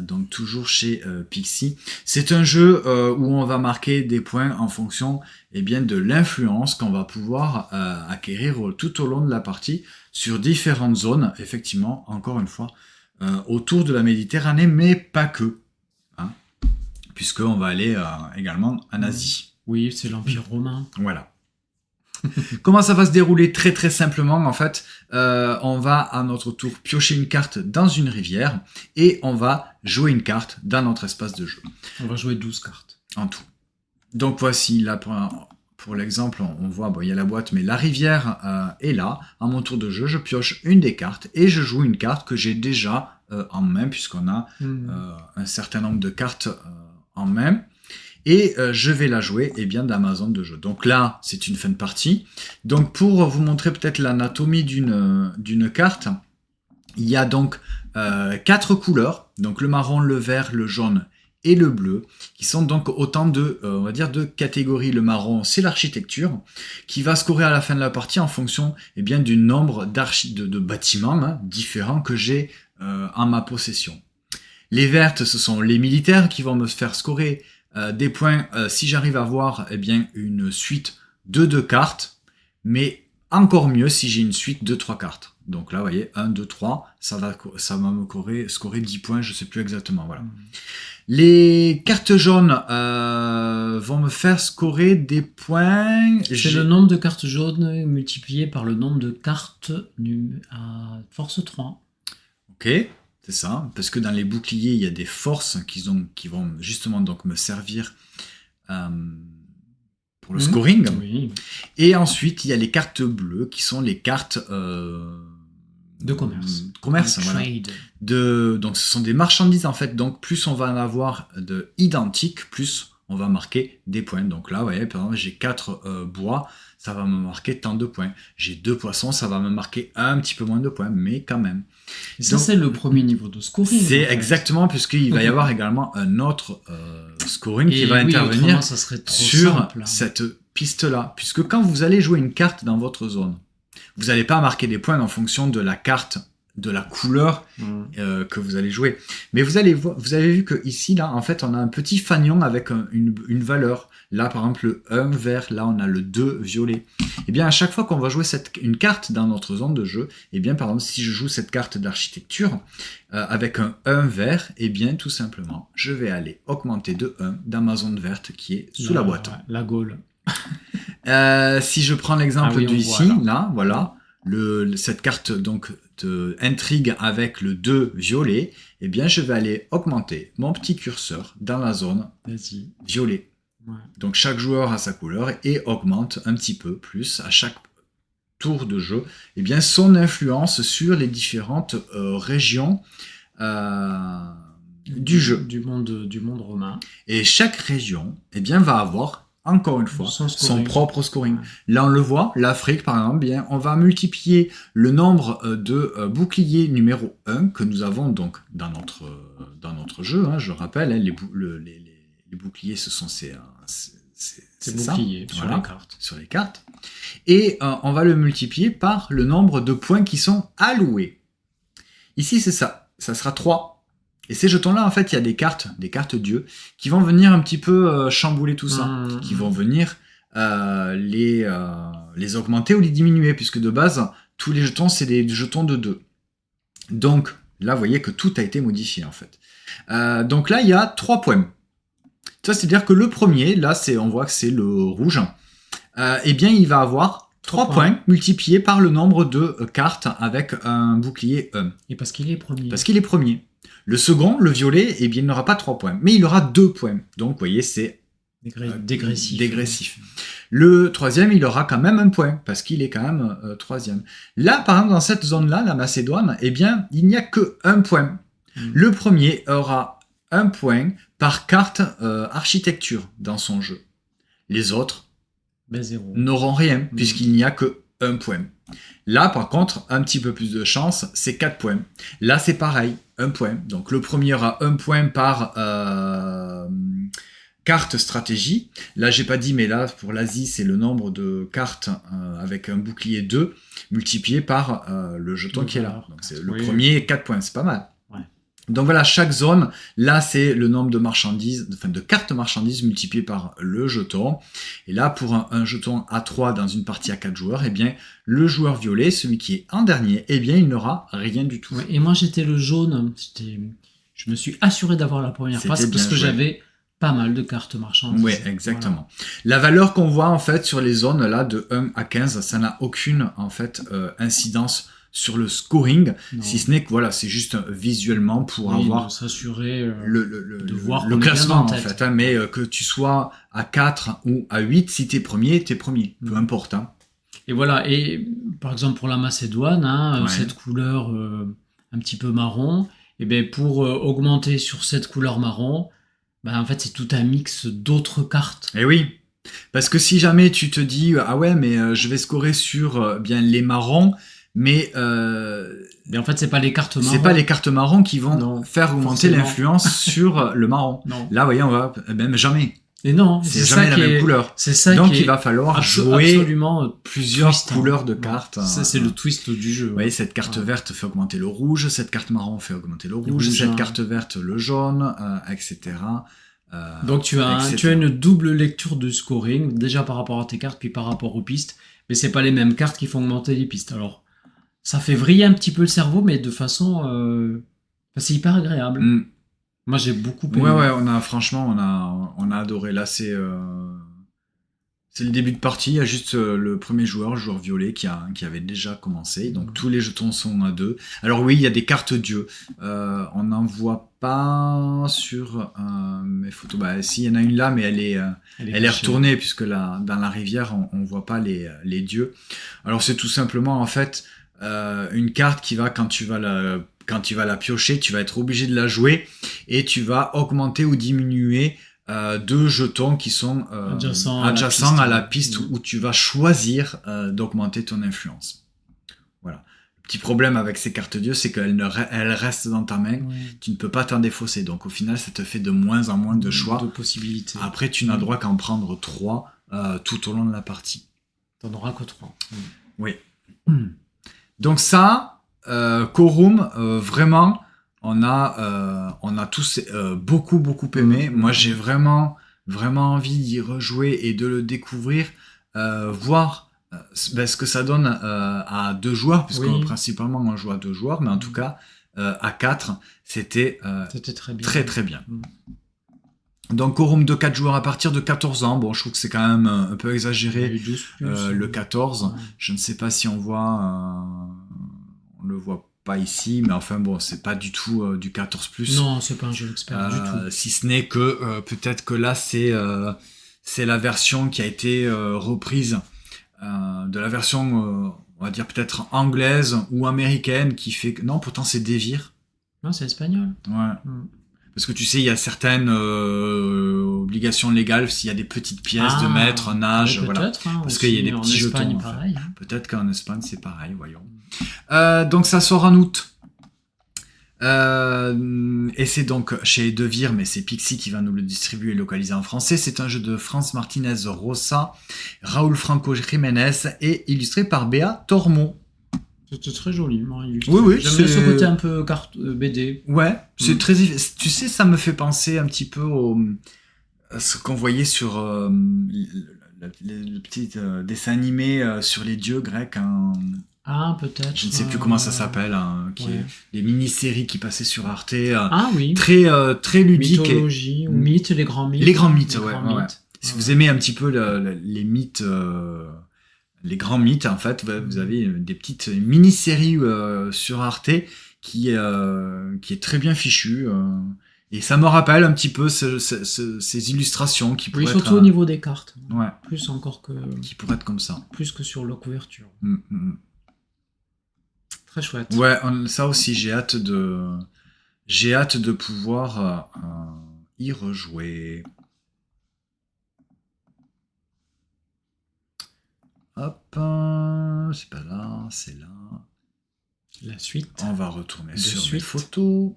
donc toujours chez Pixie. C'est un jeu où on va marquer des points en fonction de l'influence qu'on va pouvoir acquérir tout au long de la partie sur différentes zones, effectivement, encore une fois, autour de la Méditerranée, mais pas que, hein, puisqu'on va aller également en Asie. Oui, c'est l'Empire romain. Voilà. Comment ça va se dérouler? Très très simplement, en fait, on va à notre tour piocher une carte dans une rivière et on va jouer une carte dans notre espace de jeu. On va jouer 12 cartes. En tout. Donc voici, là pour l'exemple, on voit, il y a la boîte, mais la rivière est là. À mon tour de jeu, je pioche une des cartes et je joue une carte que j'ai déjà en main, puisqu'on a un certain nombre de cartes en main. Et je vais la jouer dans ma zone de jeu. Donc là, c'est une fin de partie. Donc pour vous montrer peut-être l'anatomie d'une carte, il y a donc 4 couleurs. Donc le marron, le vert, le jaune et le bleu, qui sont donc autant on va dire de catégories. Le marron, c'est l'architecture, qui va scorer à la fin de la partie en fonction du nombre de bâtiments différents que j'ai en ma possession. Les vertes, ce sont les militaires qui vont me faire scorer des points si j'arrive à avoir une suite de 2 cartes, mais encore mieux si j'ai une suite de 3 cartes. Donc là, vous voyez, 1, 2, 3, ça va me scorer 10 points, je sais plus exactement. Voilà. Les cartes jaunes vont me faire scorer des points. C'est le nombre de cartes jaunes multiplié par le nombre de cartes à force 3. Ok. C'est ça, parce que dans les boucliers, il y a des forces qui vont justement donc me servir pour le scoring. Oui. Et ensuite, il y a les cartes bleues qui sont les cartes de commerce. Voilà. Donc ce sont des marchandises en fait. Donc plus on va en avoir de identiques, plus on va marquer des points. Donc là, vous voyez, par exemple, j'ai 4 bois, ça va me marquer tant de points. J'ai 2 poissons, ça va me marquer un petit peu moins de points, mais quand même. Et ça, c'est le premier niveau de scoring. C'est exactement, puisqu'il va y avoir également un autre scoring qui va intervenir ça serait trop sur simple, cette piste-là. Puisque quand vous allez jouer une carte dans votre zone, vous n'allez pas marquer des points en fonction de la carte, de la couleur que vous allez jouer. Mais vous avez vu que ici, là, en fait, on a un petit fanion avec une valeur. Là, par exemple, le 1 vert, là, on a le 2 violet. Et bien, à chaque fois qu'on va jouer une carte dans notre zone de jeu, et bien, par exemple, si je joue cette carte d'architecture avec un 1 vert, et bien, tout simplement, je vais aller augmenter de 1 dans ma zone verte qui est sous la boîte. La Gaule. Si je prends l'exemple d'ici, là, voilà, cette carte donc de intrigue avec le 2 violet, eh bien je vais aller augmenter mon petit curseur dans la zone violet. Ouais. Donc chaque joueur a sa couleur et augmente un petit peu plus à chaque tour de jeu son influence sur les différentes régions du jeu. Du monde romain. Et chaque région va avoir encore une fois, son propre scoring. Ouais. Là, on le voit, l'Afrique, par exemple, on va multiplier le nombre de boucliers numéro 1 que nous avons donc dans notre jeu. Hein, je rappelle, les boucliers, ce sont ces boucliers sur les cartes. Et on va le multiplier par le nombre de points qui sont alloués. Ici, c'est ça. Ça sera 3. Et ces jetons-là, en fait, il y a des cartes dieux, qui vont venir un petit peu chambouler tout ça, qui vont venir les augmenter ou les diminuer, puisque de base, tous les jetons, c'est des jetons de 2. Donc, là, vous voyez que tout a été modifié, en fait. Donc là, il y a 3 points. Ça, c'est-à-dire que le premier, là, on voit que c'est le rouge, il va avoir 3 points multipliés par le nombre de cartes avec un bouclier 1. Et parce qu'il est premier. Parce qu'il est premier. Le second, le violet, il n'aura pas 3 points, mais il aura 2 points. Donc, vous voyez, c'est dégressif. Le troisième, il aura quand même 1 point, parce qu'il est quand même troisième. Là, par exemple, dans cette zone-là, la Macédoine, il n'y a que 1 point. Le premier aura 1 point par carte architecture dans son jeu. Les autres n'auront rien, puisqu'il n'y a que 1 point. Là, par contre, un petit peu plus de chance, c'est 4 points. Là, c'est pareil, 1 point. Donc, le premier aura 1 point par carte stratégie. Là, j'ai pas dit, mais là, pour l'Asie, c'est le nombre de cartes avec un bouclier 2 multiplié par le jeton qui est là. Donc, c'est le premier 4 points, c'est pas mal. Ouais. Donc voilà, chaque zone, là, c'est le nombre de marchandises, enfin de cartes marchandises multiplié par le jeton. Et là, pour un jeton A3 dans une partie à 4 joueurs, eh bien, le joueur violet, celui qui est en dernier, eh bien, il n'aura rien du tout. Ouais, et moi, j'étais le jaune. Je me suis assuré d'avoir la première place parce que j'avais pas mal de cartes marchandises. Oui, exactement. Voilà. La valeur qu'on voit en fait sur les zones là de 1 à 15, ça n'a aucune en fait incidence sur le scoring, si ce n'est que voilà, c'est juste visuellement pour avoir s'assurer de voir le classement en fait, hein, mais que tu sois à 4 ou à 8, si t'es premier, peu importe. Hein. Et voilà, et par exemple pour la Macédoine, hein, cette couleur un petit peu marron, et bien pour augmenter sur cette couleur marron, en fait c'est tout un mix d'autres cartes. Et oui, parce que si jamais tu te dis ah ouais mais je vais scorer sur bien les marrons, mais en fait c'est pas les cartes marron. C'est pas les cartes marron qui vont faire augmenter l'influence sur le marron. Non. Là, voyez, on va même jamais. Et non, c'est jamais la même couleur. C'est ça. Donc il va falloir jouer absolument plusieurs couleurs de cartes. Ça c'est le twist du jeu. Vous voyez, cette carte verte fait augmenter le rouge, cette carte marron fait augmenter le rouge, cette carte verte le jaune, etc. Donc tu as une double lecture de scoring, déjà par rapport à tes cartes, puis par rapport aux pistes. Mais c'est pas les mêmes cartes qui font augmenter les pistes. Alors, ça fait vriller un petit peu le cerveau, mais de façon... c'est hyper agréable. Moi, j'ai beaucoup aimé. Ouais, on a adoré. Là, c'est le début de partie. Il y a juste le premier joueur, le joueur violet, qui avait déjà commencé. Donc, tous les jetons sont à 2. Alors oui, il y a des cartes dieux. On n'en voit pas sur mes photos. Si, il y en a une là, mais elle est retournée, puisque là, dans la rivière, on voit pas les dieux. Alors, c'est tout simplement, en fait, une carte qui va, quand tu vas la piocher, tu vas être obligé de la jouer et tu vas augmenter ou diminuer 2 jetons qui sont adjacents à la piste où tu vas choisir d'augmenter ton influence. Voilà. Le petit problème avec ces cartes dieux, c'est qu'elles restent dans ta main. Tu ne peux pas t'en défausser. Donc au final, ça te fait de moins en moins de choix. De possibilités. Après, tu n'as droit qu'à en prendre 3 tout au long de la partie. Tu n'en auras que 3. Oui. Donc ça, Quorum, vraiment, on a tous beaucoup aimé. Moi, j'ai vraiment envie d'y rejouer et de le découvrir, voir ce que ça donne à 2 joueurs, puisque principalement on joue à 2 joueurs, mais en tout cas à 4, c'était très bien. Très bien. Donc Quorum de 4 joueurs à partir de 14 ans. Bon, je trouve que c'est quand même un peu exagéré. Le 14, je ne sais pas si on voit... on le voit pas ici, mais enfin bon, c'est pas du tout du 14+. Non, c'est pas un jeu expert du tout. Si ce n'est que peut-être que là, c'est la version qui a été reprise de la version, on va dire peut-être anglaise ou américaine, qui fait que... Non, pourtant c'est Devir. Non, c'est espagnol. Ouais. Parce que tu sais, il y a certaines obligations légales, s'il y a des petites pièces de maître, un âge, voilà. Parce qu'il y a des petits jetons. Pareil, peut-être qu'en Espagne, c'est pareil, voyons. Donc ça sort en août. Et c'est donc chez Devir, mais c'est Pixie qui va nous le distribuer et localiser en français. C'est un jeu de France Martinez Rosa, Raúl Franco Jiménez et illustré par Béa Tormont. C'était très joli, illustré. Oui, j'aime bien ce côté un peu carte BD. Ouais, c'est très... Tu sais, ça me fait penser un petit peu à ce qu'on voyait sur le petit dessin animé sur les dieux grecs. Ah, peut-être. Je ne sais plus comment ça s'appelle, est les mini-séries qui passaient sur Arte. Oui. Très ludique. Mythologie, ou mythes, les grands mythes. Les grands mythes, ouais. Si vous aimez un petit peu les mythes... les grands mythes, en fait, vous avez des petites mini-séries sur Arte qui est très bien fichue. Et ça me rappelle un petit peu ces illustrations qui pourraient surtout au niveau des cartes. Ouais. Plus encore que... Qui pourraient être comme ça. Plus que sur la couverture. Très chouette. Ouais, ça aussi, j'ai hâte de pouvoir y rejouer. Hop, c'est pas là, c'est là. La suite. On va retourner sur les photos.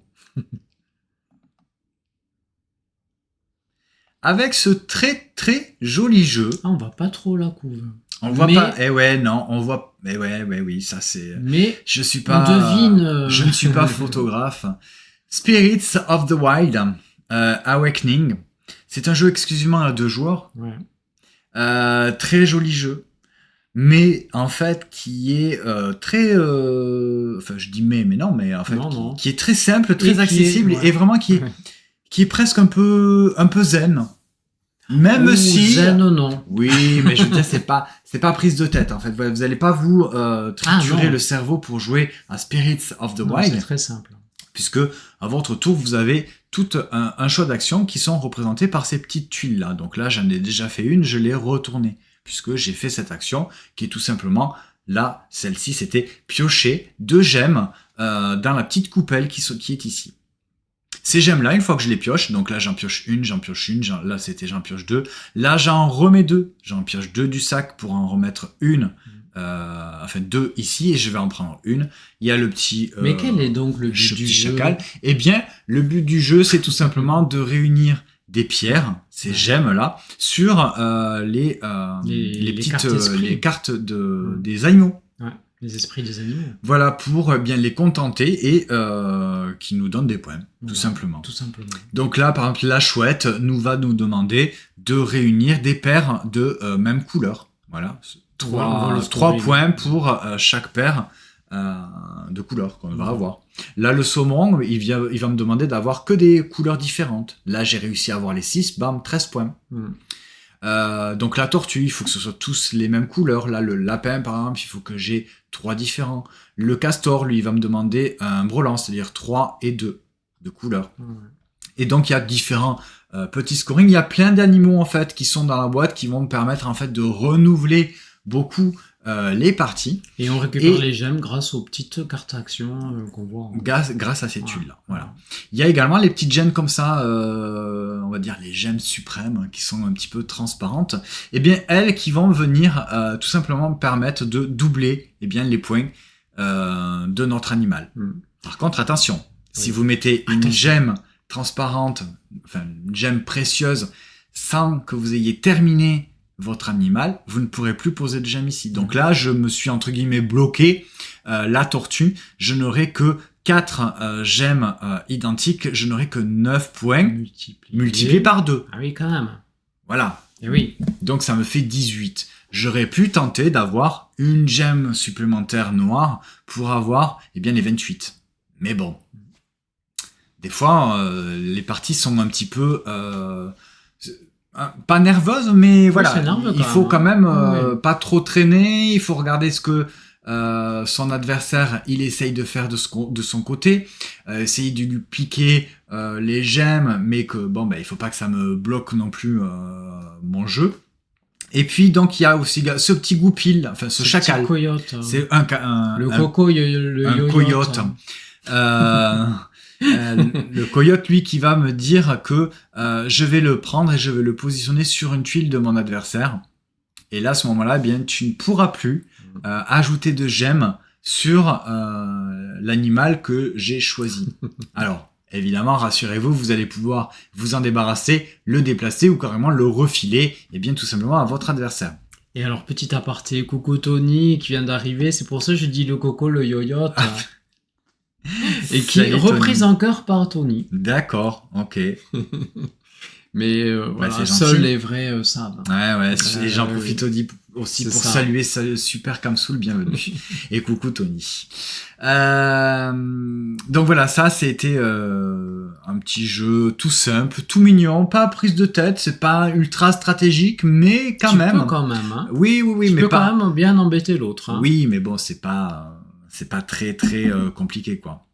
avec ce très très joli jeu. Ah, on va pas trop la couve. On voit pas. Eh ouais, non, on voit. Eh ouais, oui, ça c'est. Mais je suis pas. On devine. Je ne suis pas photographe. Spirits of the Wild, Awakening. C'est un jeu exclusivement à 2 joueurs. Ouais. Très joli jeu. Mais en fait, qui est très. Enfin, je dis mais non, mais en fait, Non. qui est très simple, très Et accessible qui est, ouais. et vraiment qui est presque un peu zen. Même si. Zen, non. Oui, mais je veux dire, c'est pas prise de tête en fait. Vous allez pas vous triturer le cerveau pour jouer à Spirits of the Wild. C'est très simple. Puisque à votre tour, vous avez tout un choix d'actions qui sont représentés par ces petites tuiles là. Donc là, j'en ai déjà fait une, je l'ai retournée. Puisque j'ai fait cette action qui est tout simplement, là, celle-ci, c'était piocher 2 gemmes dans la petite coupelle qui est ici. Ces gemmes-là, une fois que je les pioche, donc là j'en pioche une, là c'était j'en pioche 2, là j'en remets 2, j'en pioche 2 du sac pour en remettre une, enfin 2 ici, et je vais en prendre une. Il y a le petit... Mais quel est donc le but du jeu ? chacal. Eh bien, le but du jeu, c'est tout simplement de réunir des pierres, ces gemmes-là, sur les cartes des animaux. Ouais, les esprits des animaux. Voilà, pour bien les contenter et qui nous donnent des points, tout simplement. Tout simplement. Donc là, par exemple, la chouette va nous demander de réunir des paires de même couleur. Voilà, 3 points pour chaque paire de couleurs qu'on va avoir. Là, le saumon, il va me demander d'avoir que des couleurs différentes. Là, j'ai réussi à avoir les 6, bam, 13 points. Donc la tortue, il faut que ce soit tous les mêmes couleurs. Là, le lapin, par exemple, il faut que j'ai 3 différents. Le castor, lui, il va me demander un brelan, c'est-à-dire 3 et 2 de couleurs. Et donc, il y a différents petits scoring. Il y a plein d'animaux, en fait, qui sont dans la boîte, qui vont me permettre, en fait, de renouveler beaucoup les parties. Et on récupère les gemmes grâce aux petites cartes actions qu'on voit. Grâce à ces tuiles-là. Voilà. Il y a également les petites gemmes comme ça, on va dire les gemmes suprêmes, qui sont un petit peu transparentes. Eh bien, elles qui vont venir tout simplement me permettre de doubler les points de notre animal. Par contre, attention, si vous mettez une gemme transparente, enfin une gemme précieuse, sans que vous ayez terminé votre animal, vous ne pourrez plus poser de gemmes ici. Donc là, je me suis entre guillemets bloqué. La tortue, je n'aurai que 4 gemmes identiques, je n'aurai que 9 points multipliés par 2. Ah oui, quand même. Voilà. Et oui. Donc ça me fait 18. J'aurais pu tenter d'avoir une gemme supplémentaire noire pour avoir les 28. Mais bon. Des fois, les parties sont un petit peu... pas nerveuse, mais voilà, il faut quand même pas trop traîner, il faut regarder ce que son adversaire il essaye de faire de son côté, essayer de lui piquer les gemmes, mais que il faut pas que ça me bloque non plus mon jeu. Et puis donc il y a aussi ce petit goupil, enfin ce chacal, petit coyote, c'est le coyote. Le coyote, lui, qui va me dire que je vais le prendre et je vais le positionner sur une tuile de mon adversaire. Et là, à ce moment-là, tu ne pourras plus ajouter de gemmes sur l'animal que j'ai choisi. Alors, évidemment, rassurez-vous, vous allez pouvoir vous en débarrasser, le déplacer ou carrément le refiler, tout simplement à votre adversaire. Et alors, petit aparté, coucou Tony qui vient d'arriver, c'est pour ça que je dis le coco, le yoyote. Et qui est reprise encore par Tony. D'accord, ok. Mais seuls les vrais savent. Ouais, et j'en profite aussi pour saluer Super Kamsoul, bienvenue. Et coucou Tony. Donc voilà, ça c'était un petit jeu tout simple, tout mignon, pas prise de tête, c'est pas ultra stratégique, mais quand même. Tu peux quand même, hein. Oui, tu mais peux pas... quand même bien embêter l'autre. Hein. Oui, mais bon, c'est pas très très compliqué, quoi.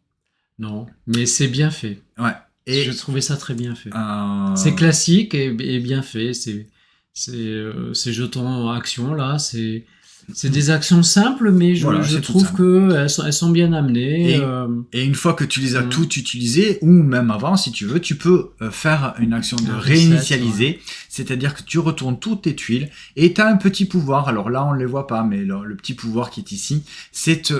Non, mais c'est bien fait. Ouais. Et je trouvais ça très bien fait. C'est classique et bien fait. Ces jetons action là, c'est des actions simples, mais je trouve que elles sont bien amenées. Et une fois que tu les as toutes utilisées, ou même avant, si tu veux, tu peux faire une action de réinitialiser. c'est-à-dire que tu retournes toutes tes tuiles et tu as un petit pouvoir. Alors là, on ne les voit pas, mais le petit pouvoir qui est ici, c'est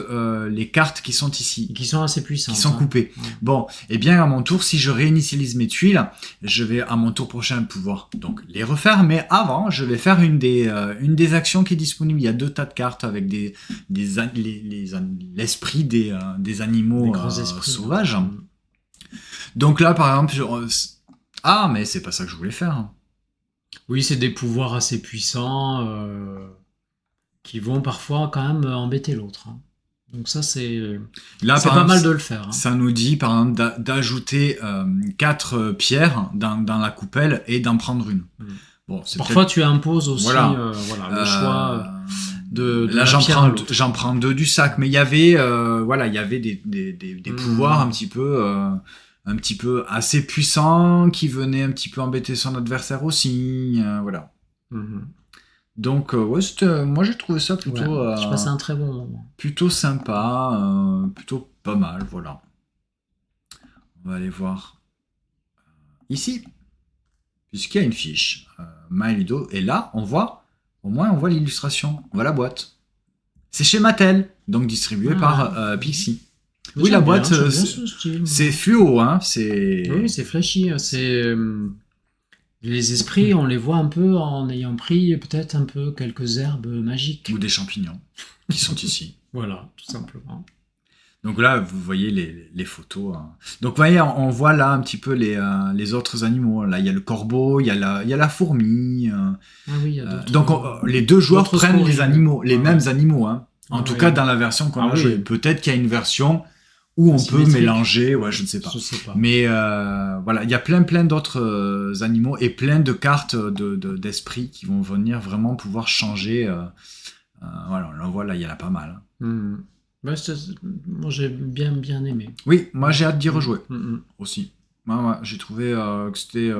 les cartes qui sont ici. Qui sont assez puissantes. Qui sont coupées. Ouais. Bon, et bien à mon tour, si je réinitialise mes tuiles, je vais à mon tour prochain pouvoir donc les refaire, mais avant, je vais faire une des actions qui est disponible. Il y a 2 tas de cartes avec l'esprit des animaux sauvages. Donc là, par exemple, ah, mais c'est pas ça que je voulais faire. Oui, c'est des pouvoirs assez puissants qui vont parfois quand même embêter l'autre. Hein. Donc ça, c'est pas mal de le faire. Hein. Ça nous dit, par exemple, d'ajouter 4 pierres dans la coupelle et d'en prendre une. Bon, parfois, tu imposes aussi le choix de là, j'en prends 2 du sac, mais il y avait des pouvoirs un petit peu assez puissants qui venaient un petit peu embêter son adversaire aussi. Voilà. Donc, moi j'ai trouvé ça plutôt. Je passais un très bon moment. Plutôt sympa, plutôt pas mal, voilà. On va aller voir ici, puisqu'il y a une fiche. My Ludo, et là, au moins on voit l'illustration, on voit la boîte. C'est chez Mattel, donc distribué par Pixie. Oui, la boîte, c'est fluo, hein. Oui, c'est flashy. C'est les esprits, on les voit un peu en ayant pris peut-être un peu quelques herbes magiques. Ou des champignons qui sont ici. Voilà, tout simplement. Donc là, vous voyez les photos. Hein. Donc vous voyez, on voit là un petit peu les autres animaux. Là, il y a le corbeau, il y a la fourmi. Ah oui, il y a d'autres. Donc les 2 joueurs prennent les animaux, les mêmes animaux. Hein. En tout cas, dans la version qu'on a jouée. Peut-être qu'il y a une version où on peut mélanger, je ne sais pas. Je sais pas. Mais voilà, il y a plein d'autres animaux et plein de cartes d'esprit qui vont venir vraiment pouvoir changer. Voilà, on voit là, il y en a pas mal. Hein. Moi, j'ai bien aimé. Oui, moi j'ai hâte d'y rejouer aussi. Moi, j'ai trouvé que c'était...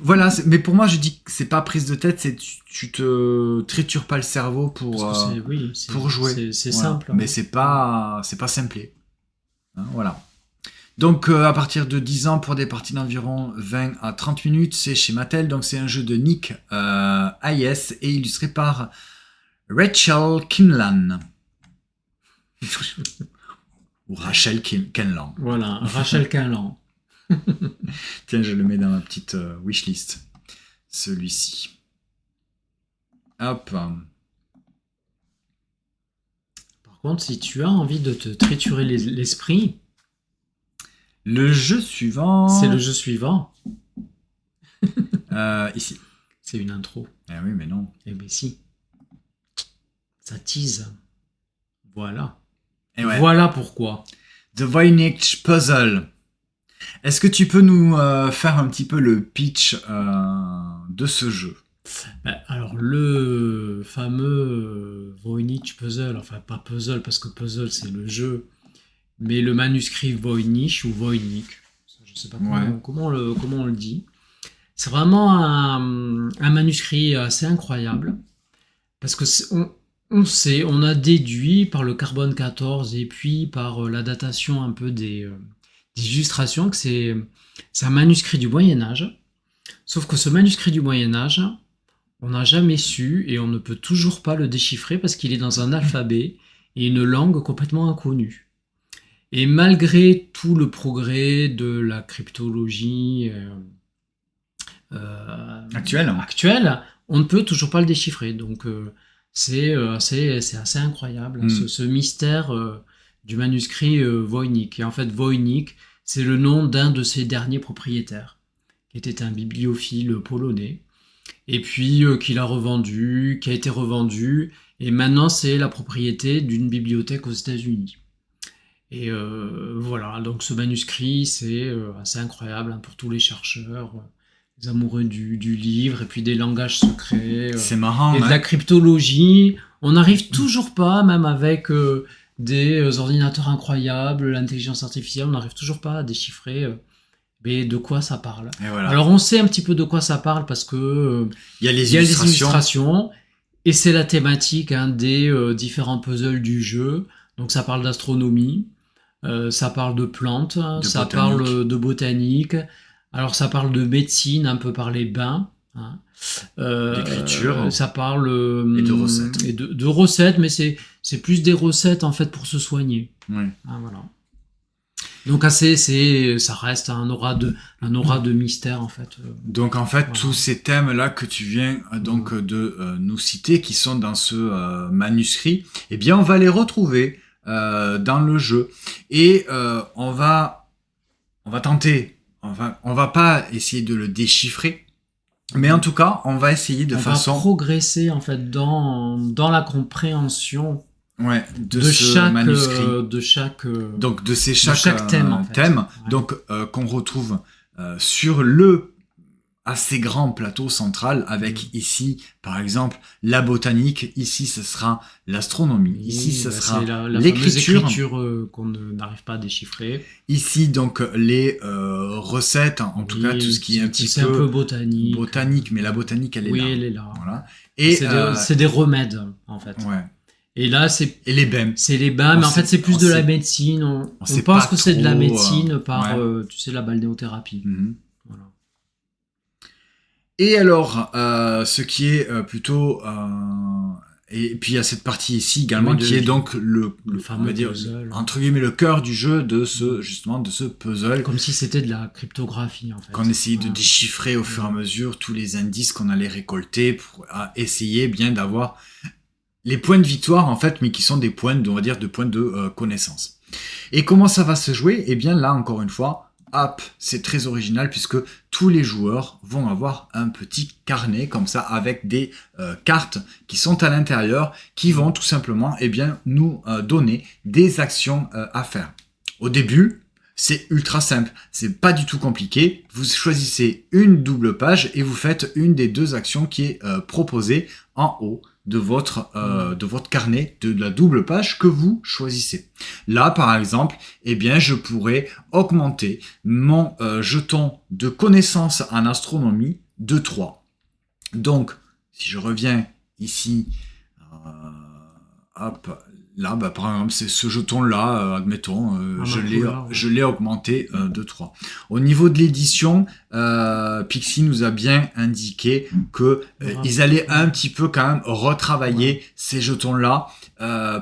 Voilà, mais pour moi, je dis que c'est pas prise de tête, c'est tu te tritures pas le cerveau pour jouer. C'est simple. Mais c'est pas simplé. Hein, voilà. Donc, à partir de 10 ans, pour des parties d'environ 20 à 30 minutes, c'est chez Mattel. Donc, c'est un jeu de Nick Hayes et illustré par Rachel Kinlan. Ou Rachel Kenlan. Voilà, Rachel Kenlan. Tiens, je le mets dans ma petite wishlist. Celui-ci. Hop. Par contre, si tu as envie de te triturer l'esprit... Le jeu suivant... C'est le jeu suivant. Ici. C'est une intro. Eh oui, mais non. Eh bien si. Ça tease. Voilà. Et ouais. Voilà pourquoi. The Voynich Puzzle. Est-ce que tu peux nous faire un petit peu le pitch de ce jeu ? Alors, le fameux Voynich Puzzle, enfin pas puzzle parce que puzzle c'est le jeu, mais le manuscrit Voynich ou Voynich, je ne sais pas comment on le dit. C'est vraiment un manuscrit assez incroyable parce que on a déduit par le carbone 14 et puis par la datation un peu des illustrations que c'est un manuscrit du Moyen-Âge. Sauf que ce manuscrit du Moyen-Âge, on n'a jamais su et on ne peut toujours pas le déchiffrer parce qu'il est dans un alphabet et une langue complètement inconnue. Et malgré tout le progrès de la cryptologie actuelle, on ne peut toujours pas le déchiffrer. Donc c'est assez incroyable, ce mystère du manuscrit Voynich. Et en fait, Voynich, c'est le nom d'un de ses derniers propriétaires, qui était un bibliophile polonais, et puis qui a été revendu, et maintenant c'est la propriété d'une bibliothèque aux États-Unis. Et voilà, donc ce manuscrit, c'est assez incroyable pour tous les chercheurs, les amoureux du livre, et puis des langages secrets, c'est marrant, et de la cryptologie. On n'arrive toujours pas, même avec des ordinateurs incroyables, l'intelligence artificielle, on n'arrive toujours pas à déchiffrer mais de quoi ça parle. Voilà. Alors on sait un petit peu de quoi ça parle parce que il y a les illustrations, et c'est la thématique des différents puzzles du jeu. Donc ça parle d'astronomie, ça parle de plantes, ça parle de botanique, alors ça parle de médecine un peu par les bains, Hein. D'écriture. Ça parle Et de recettes. et de recettes, mais c'est plus des recettes en fait pour se soigner. Ouais. Ah, voilà. Donc ça reste un aura de mystère en fait. Donc en fait, Voilà. tous ces thèmes-là que tu viens donc de nous citer, qui sont dans ce manuscrit, eh bien on va les retrouver dans le jeu et on va tenter. On va pas essayer de le déchiffrer, mais en tout cas, on va essayer de On va façon progresser en fait dans la compréhension de de ce chaque manuscrit. Donc de chaque thème, en fait. thème, Ouais. donc qu'on retrouve sur le assez grand plateau central avec ici par exemple la botanique, ici ce sera l'astronomie, Oui, ici ce sera c'est la fameuse l'écriture, écriture qu'on n'arrive pas à déchiffrer. ici donc les recettes, en tout cas tout ce qui est un petit c'est un peu botanique. mais la botanique elle est Oui, là. elle est là. Voilà. Et C'est des remèdes en fait. ouais. Et là, Et les BEM. c'est les bains, mais en fait, c'est plus de la médecine. On sait pense pas que c'est de la trop, médecine par, ouais. tu sais, la balnéothérapie. Mhm. Voilà. Et alors, ce qui est plutôt... et puis il y a cette partie ici également qui est donc le fameux on va dire, puzzle. entre guillemets, le cœur du jeu de ce puzzle. Comme si c'était de la cryptographie, en fait. Qu'on essayait de déchiffrer au fur et à mesure tous les indices qu'on allait récolter pour essayer bien d'avoir les points de victoire, en fait, mais qui sont des points, on va dire, de points de connaissance. Et comment ça va se jouer? Eh bien, là, encore une fois, hop, c'est très original puisque tous les joueurs vont avoir un petit carnet comme ça avec des cartes qui sont à l'intérieur qui vont tout simplement, eh bien, nous donner des actions à faire. Au début, c'est ultra simple, c'est pas du tout compliqué. Vous choisissez une double page et vous faites une des deux actions qui est proposée en haut de votre carnet, de la double page que vous choisissez. Là, par exemple, eh bien, je pourrais augmenter mon jeton de connaissance en astronomie de 3. Donc, si je reviens ici, hop, là, bah, par exemple, c'est ce jeton-là, admettons, je l'ai augmenté de 3. Au niveau de l'édition, Pixie nous a bien indiqué que ils allaient un petit peu quand même retravailler ces jetons-là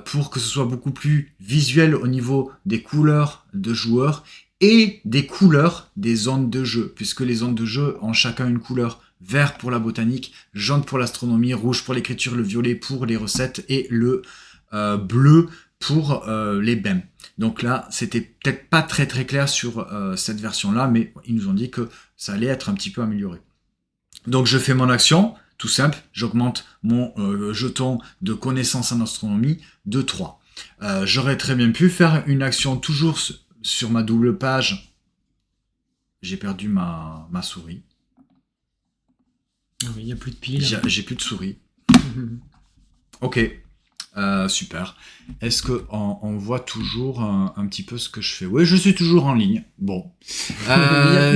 pour que ce soit beaucoup plus visuel au niveau des couleurs de joueurs et des couleurs des zones de jeu, puisque les zones de jeu ont chacun une couleur. Vert pour la botanique, jaune pour l'astronomie, rouge pour l'écriture, le violet pour les recettes et le bleu pour les BEM. Donc là, c'était peut-être pas très très clair sur cette version-là, mais ils nous ont dit que ça allait être un petit peu amélioré. Donc je fais mon action, tout simple, j'augmente mon jeton de connaissance en astronomie de 3. J'aurais très bien pu faire une action toujours sur ma double page. J'ai perdu ma souris. Ah oui, il n'y a plus de piles. J'ai plus de souris. Ok. Super. Est-ce que on voit toujours un petit peu ce que je fais? Oui, je suis toujours en ligne. Bon.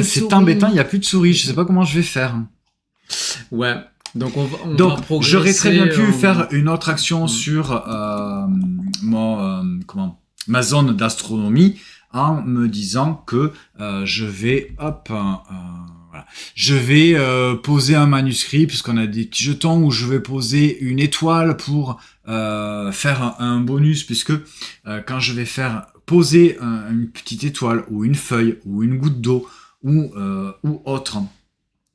C'est embêtant, il n'y a plus de souris. Je sais pas comment je vais faire. Ouais. Donc on Donc, va progresser. J'aurais très bien pu faire une autre action sur ma zone d'astronomie en me disant que je vais voilà. Je vais poser un manuscrit puisqu'on a des petits jetons où je vais poser une étoile pour faire un bonus puisque quand je vais faire poser une petite étoile ou une feuille ou une goutte d'eau ou autre,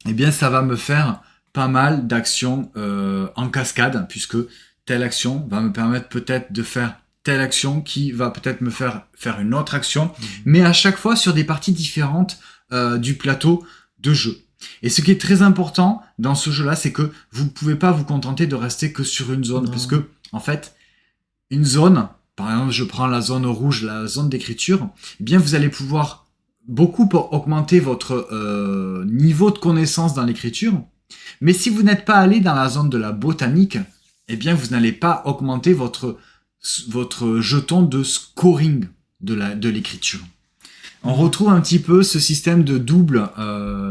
eh bien ça va me faire pas mal d'actions en cascade puisque telle action va me permettre peut-être de faire telle action qui va peut-être me faire une autre action, mais à chaque fois sur des parties différentes du plateau de jeu. Et ce qui est très important dans ce jeu-là, c'est que vous ne pouvez pas vous contenter de rester que sur une zone, parce que, en fait, une zone, par exemple, je prends la zone rouge, la zone d'écriture, eh bien, vous allez pouvoir beaucoup augmenter votre niveau de connaissance dans l'écriture, mais si vous n'êtes pas allé dans la zone de la botanique, eh bien, vous n'allez pas augmenter votre jeton de scoring de l'écriture. On retrouve un petit peu ce système de double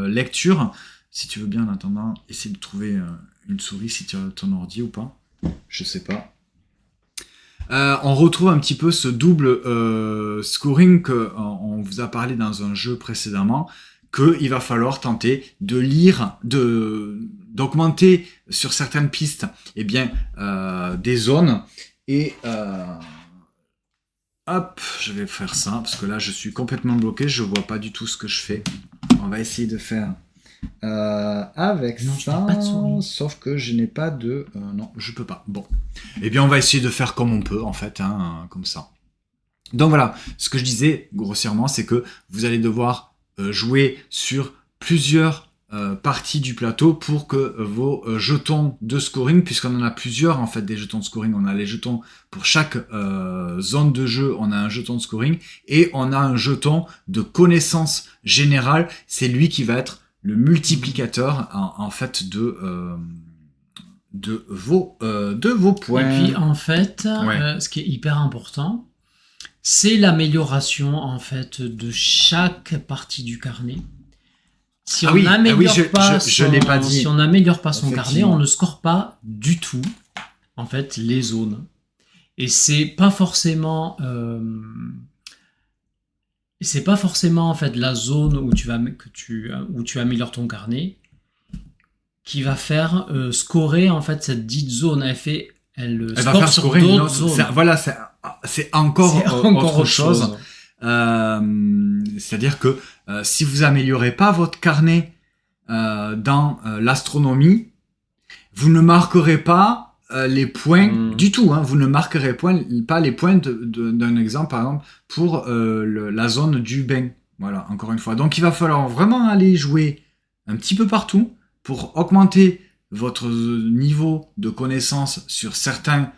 lecture. Si tu veux bien, en attendant, essayer de trouver une souris si tu as ton ordi ou pas. Je sais pas. On retrouve un petit peu ce double scoring qu'on vous a parlé dans un jeu précédemment, qu'il va falloir tenter de lire, d'augmenter sur certaines pistes eh bien, des zones. Et hop, je vais faire ça, parce que là, je suis complètement bloqué, je vois pas du tout ce que je fais. On va essayer de faire avec Non, ça, pas de souris. sauf que je n'ai pas de... non, je peux pas. Bon, eh bien, on va essayer de faire comme on peut, en fait, hein, comme ça. Donc voilà, ce que je disais grossièrement, c'est que vous allez devoir jouer sur plusieurs parties du plateau pour que vos jetons de scoring, puisqu'on en a plusieurs en fait des jetons de scoring, on a les jetons pour chaque zone de jeu, on a un jeton de scoring et on a un jeton de connaissance générale, c'est lui qui va être le multiplicateur en fait de vos points. Et puis en fait, Ouais. ce qui est hyper important, c'est l'amélioration en fait de chaque partie du carnet. Si on n'améliore je l'ai pas dit. si on n'améliore pas son carnet, Effectivement. on ne score pas du tout en fait les zones. Et c'est pas forcément en fait la zone où tu améliores ton carnet qui va faire scorer en fait cette dite zone. Elle va score faire sur scorer une d'autres autre. zones. Voilà, c'est encore, autre chose. chose. C'est-à-dire que si vous améliorez pas votre carnet dans l'astronomie, vous ne marquerez pas les points du tout. Hein. Vous ne marquerez pas les points d'un exemple, par exemple, pour la zone du bain. Voilà, encore une fois. Donc il va falloir vraiment aller jouer un petit peu partout pour augmenter votre niveau de connaissance sur certains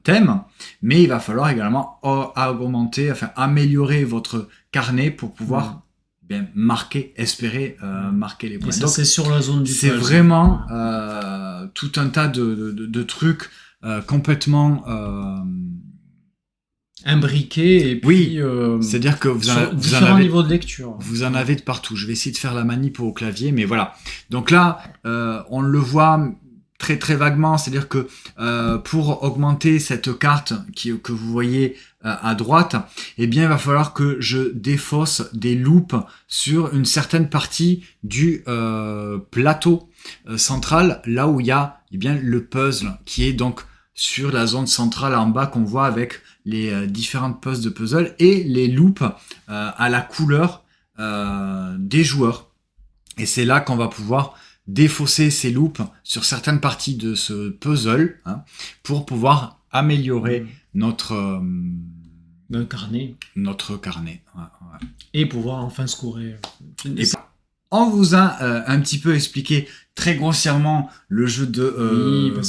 thèmes, mais il va falloir également améliorer votre carnet pour pouvoir bien espérer marquer les points. Et ça, donc c'est sur la zone du c'est puzzle. vraiment tout un tas de trucs complètement imbriqués et puis oui, c'est-à-dire que vous en avez niveaux de lecture. Vous en avez de partout. Je vais essayer de faire la manip au clavier, mais voilà. Donc là, on le voit très très vaguement, c'est-à-dire que pour augmenter cette carte que vous voyez à droite, eh bien il va falloir que je défausse des loops sur une certaine partie du plateau central, là où il y a eh bien le puzzle qui est donc sur la zone centrale en bas qu'on voit avec les différentes postes de puzzle et les loops à la couleur des joueurs. Et c'est là qu'on va pouvoir défausser ces loops sur certaines parties de ce puzzle pour pouvoir améliorer notre carnet. Notre carnet. Ouais. Et pouvoir enfin scorer. On vous a un petit peu expliqué très grossièrement le jeu de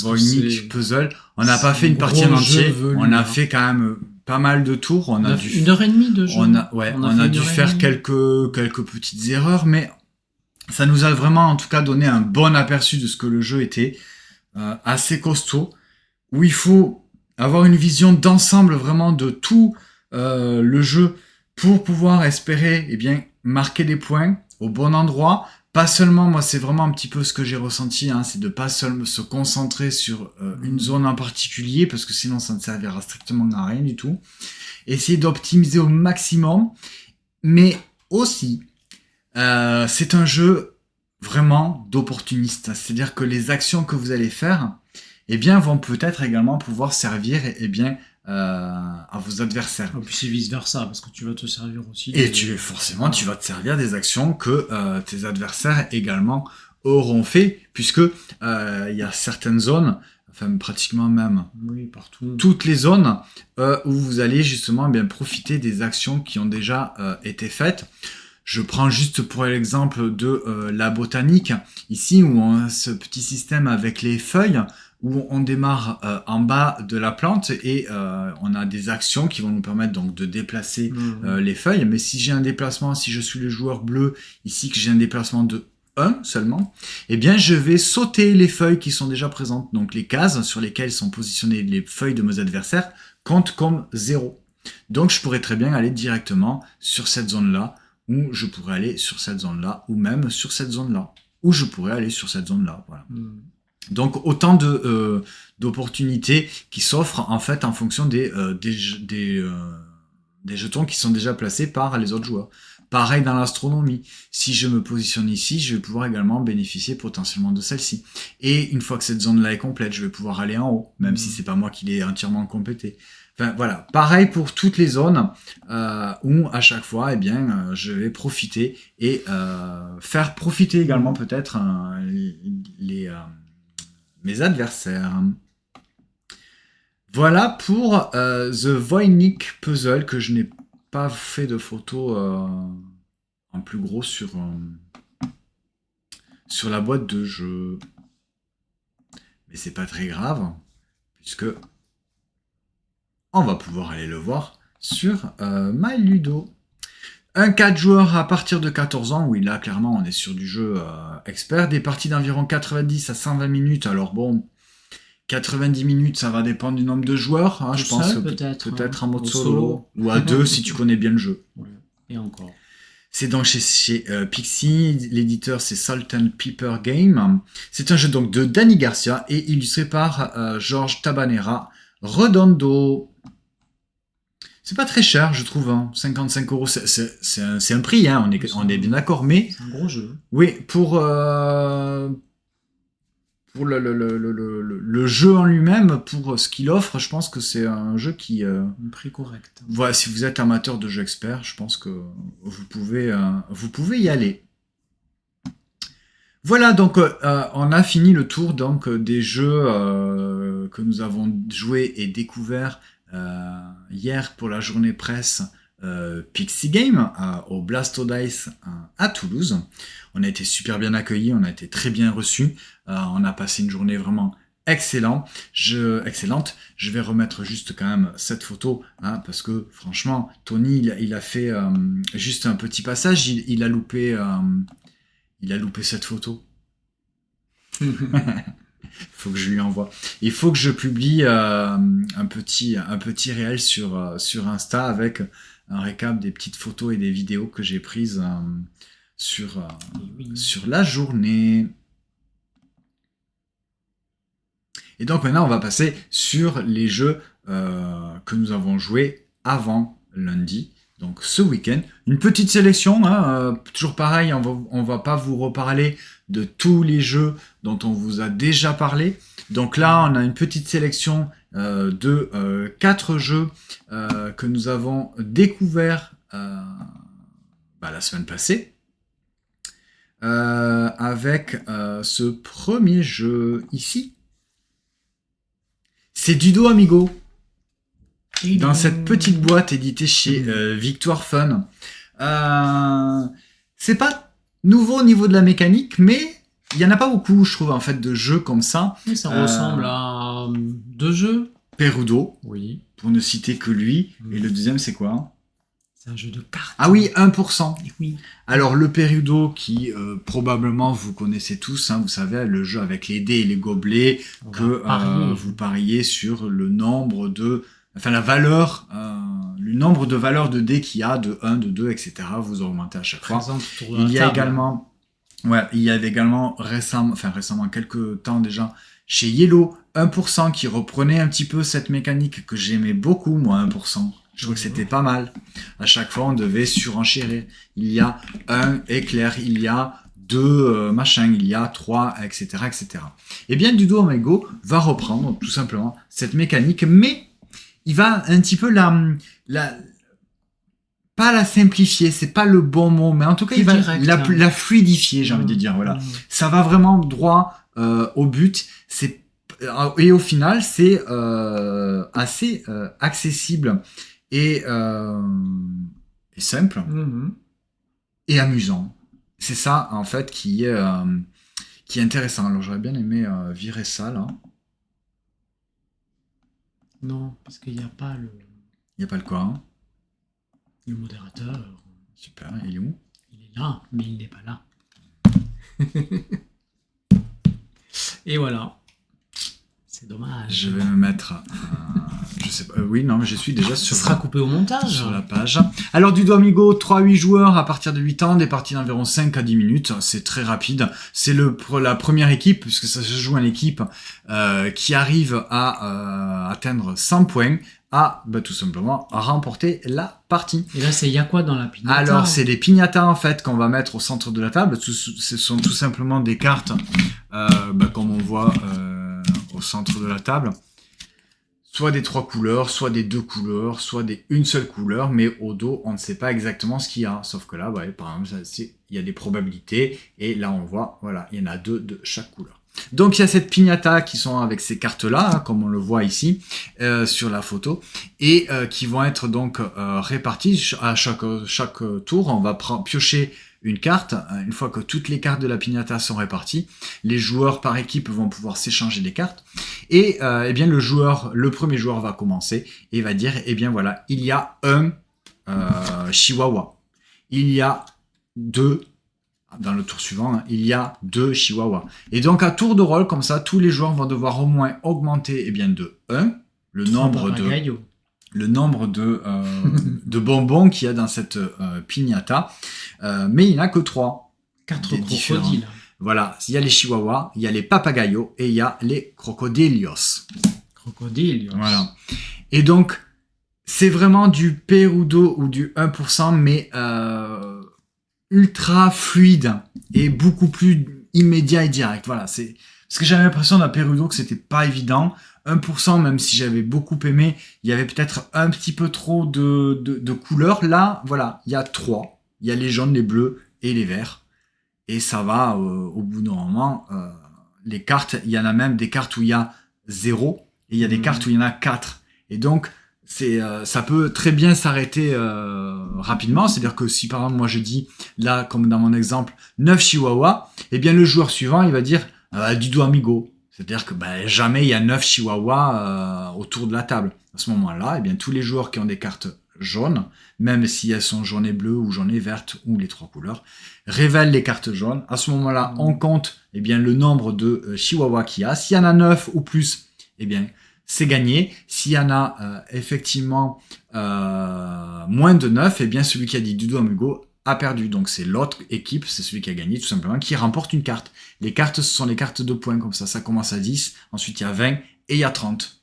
Voynich Puzzle. On n'a pas fait une partie en entier. On a fait quand même pas mal de tours. On a dû 1h30 de jeu. On a dû faire quelques petites erreurs, mais ça nous a vraiment en tout cas donné un bon aperçu de ce que le jeu était. Assez costaud, où il faut avoir une vision d'ensemble vraiment de tout le jeu pour pouvoir espérer marquer des points au bon endroit. Pas seulement, moi c'est vraiment un petit peu ce que j'ai ressenti, c'est de pas seulement se concentrer sur une zone en particulier, parce que sinon ça ne servira strictement à rien du tout. Essayer d'optimiser au maximum, mais aussi c'est un jeu vraiment d'opportuniste, c'est-à-dire que les actions que vous allez faire vont peut-être également pouvoir servir à vos adversaires. Et puis c'est vice versa, parce que tu vas te servir aussi. Et tu vas te servir des actions que tes adversaires également auront fait, puisque il y a certaines zones, enfin pratiquement même partout, toutes les zones où vous allez justement profiter des actions qui ont déjà été faites. Je prends juste pour l'exemple de la botanique, ici où on a ce petit système avec les feuilles, où on démarre en bas de la plante et on a des actions qui vont nous permettre donc de déplacer les feuilles. Mais si j'ai un déplacement, si je suis le joueur bleu, ici que j'ai un déplacement de 1 seulement, je vais sauter les feuilles qui sont déjà présentes. Donc les cases sur lesquelles sont positionnées les feuilles de mes adversaires comptent comme 0. Donc je pourrais très bien aller directement sur cette zone-là, ou je pourrais aller sur cette zone-là, ou même sur cette zone-là, ou je pourrais aller sur cette zone-là. Voilà. Donc autant d'opportunités qui s'offrent en fait en fonction des jetons qui sont déjà placés par les autres joueurs. Pareil dans l'astronomie. Si je me positionne ici, je vais pouvoir également bénéficier potentiellement de celle-ci. Et une fois que cette zone-là est complète, je vais pouvoir aller en haut, même si c'est pas moi qui l'ai entièrement complété. Enfin voilà, pareil pour toutes les zones où à chaque fois, je vais profiter et faire profiter également peut-être mes adversaires. Voilà pour The Voynich Puzzle, que je n'ai pas fait de photo en plus gros sur la boîte de jeu. Mais c'est pas très grave, puisque on va pouvoir aller le voir sur MyLudo. Un 4 joueurs à partir de 14 ans, oui là clairement on est sur du jeu expert, des parties d'environ 90 à 120 minutes, alors bon, 90 minutes ça va dépendre du nombre de joueurs, hein, je pense peut-être en mode solo, ou à deux si tu connais bien le jeu. Ouais. Et encore. C'est donc chez Pixie, l'éditeur c'est Salt and Pepper Game. C'est un jeu donc de Danny Garcia et illustré par George Tabanera Redondo. C'est pas très cher, je trouve, hein. 55 €, c'est un prix, hein. On est bien d'accord, mais... C'est un gros jeu. Oui, pour le jeu en lui-même, pour ce qu'il offre, je pense que c'est un jeu qui... Un prix correct. Voilà, si vous êtes amateur de jeux experts, je pense que vous pouvez y aller. Voilà, donc on a fini le tour donc des jeux que nous avons joués et découverts hier pour la journée presse Pixie Game au Blasto Dice à Toulouse. On a été super bien accueillis, on a été très bien reçus, on a passé une journée vraiment excellente. Je vais remettre juste quand même cette photo, hein, parce que franchement, Tony, il a fait juste un petit passage, il a loupé cette photo. Faut que je lui envoie. Il faut que je publie un petit réel sur Insta avec un récap des petites photos et des vidéos que j'ai prises sur la journée. Et donc maintenant on va passer sur les jeux que nous avons joués avant lundi. Donc ce week-end, une petite sélection, hein, toujours pareil, on va pas vous reparler de tous les jeux dont on vous a déjà parlé. Donc là, on a une petite sélection de 4 jeux que nous avons découverts la semaine passée. Avec ce premier jeu ici. C'est Dudo Amigo. Dans cette petite boîte éditée chez Victoire Fun. C'est pas nouveau au niveau de la mécanique, mais il y en a pas beaucoup, je trouve, en fait, de jeux comme ça. Mais ça ressemble à 2 jeux. Perudo, oui, pour ne citer que lui. Et le deuxième, c'est quoi? C'est un jeu de cartes. Ah oui, 1%. Oui. Alors, le Perudo, qui probablement vous connaissez tous, hein, vous savez, le jeu avec les dés et les gobelets, vous pariez sur le nombre de... Enfin, la valeur, le nombre de valeurs de dés qu'il y a, de 1, de 2, etc. Vous augmentez à chaque fois. Il y avait également récemment, quelques temps déjà, chez Yellow, 1% qui reprenait un petit peu cette mécanique que j'aimais beaucoup, moi, 1%. Je trouve que c'était pas mal. À chaque fois, on devait surenchérir. Il y a 1 éclair, il y a 2 il y a 3, etc., etc. Et bien, Dudo Amigo va reprendre tout simplement cette mécanique, mais il va un petit peu pas la simplifier, c'est pas le bon mot, mais en tout cas, il va la fluidifier, j'ai envie de dire, voilà. Ça va vraiment droit au but, et au final, c'est assez accessible et simple, et amusant. C'est ça, en fait, qui est intéressant. Alors, j'aurais bien aimé virer ça, là. Non, parce qu'il n'y a pas le... Il n'y a pas le quoi, hein. Le modérateur. Super, il est où? Il est là, mais il n'est pas là. Et voilà. C'est dommage. Je vais me mettre... je sais pas... oui, non, mais je suis déjà sur... Ça sera coupé au montage. Sur la page. Alors, Dudo Amigo, 3-8 joueurs à partir de 8 ans, des parties d'environ 5 à 10 minutes. C'est très rapide. C'est la première équipe, puisque ça se joue en équipe, qui arrive à atteindre 100 points, a tout simplement remporté la partie. Et là, il y a quoi dans la piñata? Alors, c'est des piñatas en fait qu'on va mettre au centre de la table. Ce sont tout simplement des cartes, comme on voit au centre de la table. Soit des 3 couleurs, soit des 2 couleurs, soit une seule couleur, mais au dos, on ne sait pas exactement ce qu'il y a. Sauf que là, par exemple, il y a des probabilités, et là, on voit, voilà, il y en a 2 de chaque couleur. Donc, il y a cette piñata qui sont avec ces cartes-là, comme on le voit ici, sur la photo, et qui vont être donc réparties à chaque tour. On va piocher une carte. Une fois que toutes les cartes de la piñata sont réparties, les joueurs par équipe vont pouvoir s'échanger les cartes. Et bien le premier joueur va commencer et va dire, voilà, il y a un chihuahua. Il y a 2, dans le tour suivant, il y a 2 chihuahuas. Et donc à tour de rôle, comme ça, tous les joueurs vont devoir au moins augmenter de 1 le nombre de bonbons qu'il y a dans cette piñata. Mais il n'y en a que 3. 4 crocodiles. Voilà, il y a les chihuahuas, il y a les papagayos et il y a les crocodilios. Voilà. Et donc, c'est vraiment du Perudo ou du 1%, mais ultra fluide et beaucoup plus immédiat et direct. Voilà, c'est parce que j'avais l'impression d'un Perudo que c'était pas évident. 1%, même si j'avais beaucoup aimé, il y avait peut-être un petit peu trop de couleurs. Là, voilà, il y a 3. Il y a les jaunes, les bleus et les verts. Et ça va, au bout d'un moment, les cartes, il y en a même des cartes où il y a 0, et il y a des cartes où il y en a 4. Et donc, ça peut très bien s'arrêter rapidement. C'est-à-dire que si, par exemple, moi je dis, là, comme dans mon exemple, 9 chihuahuas, eh bien le joueur suivant, il va dire Dudo amigo. C'est-à-dire que jamais il y a 9 chihuahuas autour de la table. À ce moment-là, eh bien, tous les joueurs qui ont des cartes jaunes, même si elles sont jaunes et bleues ou jaunes et vertes ou les 3 couleurs, révèlent les cartes jaunes. À ce moment-là, on compte le nombre de chihuahuas qu'il y a. S'il y en a 9 ou plus, eh bien, c'est gagné. S'il y en a effectivement moins de 9, eh bien, celui qui a dit Dudo amigo a perdu. Donc c'est l'autre équipe, c'est celui qui a gagné tout simplement, qui remporte une carte. Les cartes, ce sont les cartes de points comme ça. Ça commence à 10, ensuite il y a 20 et il y a 30.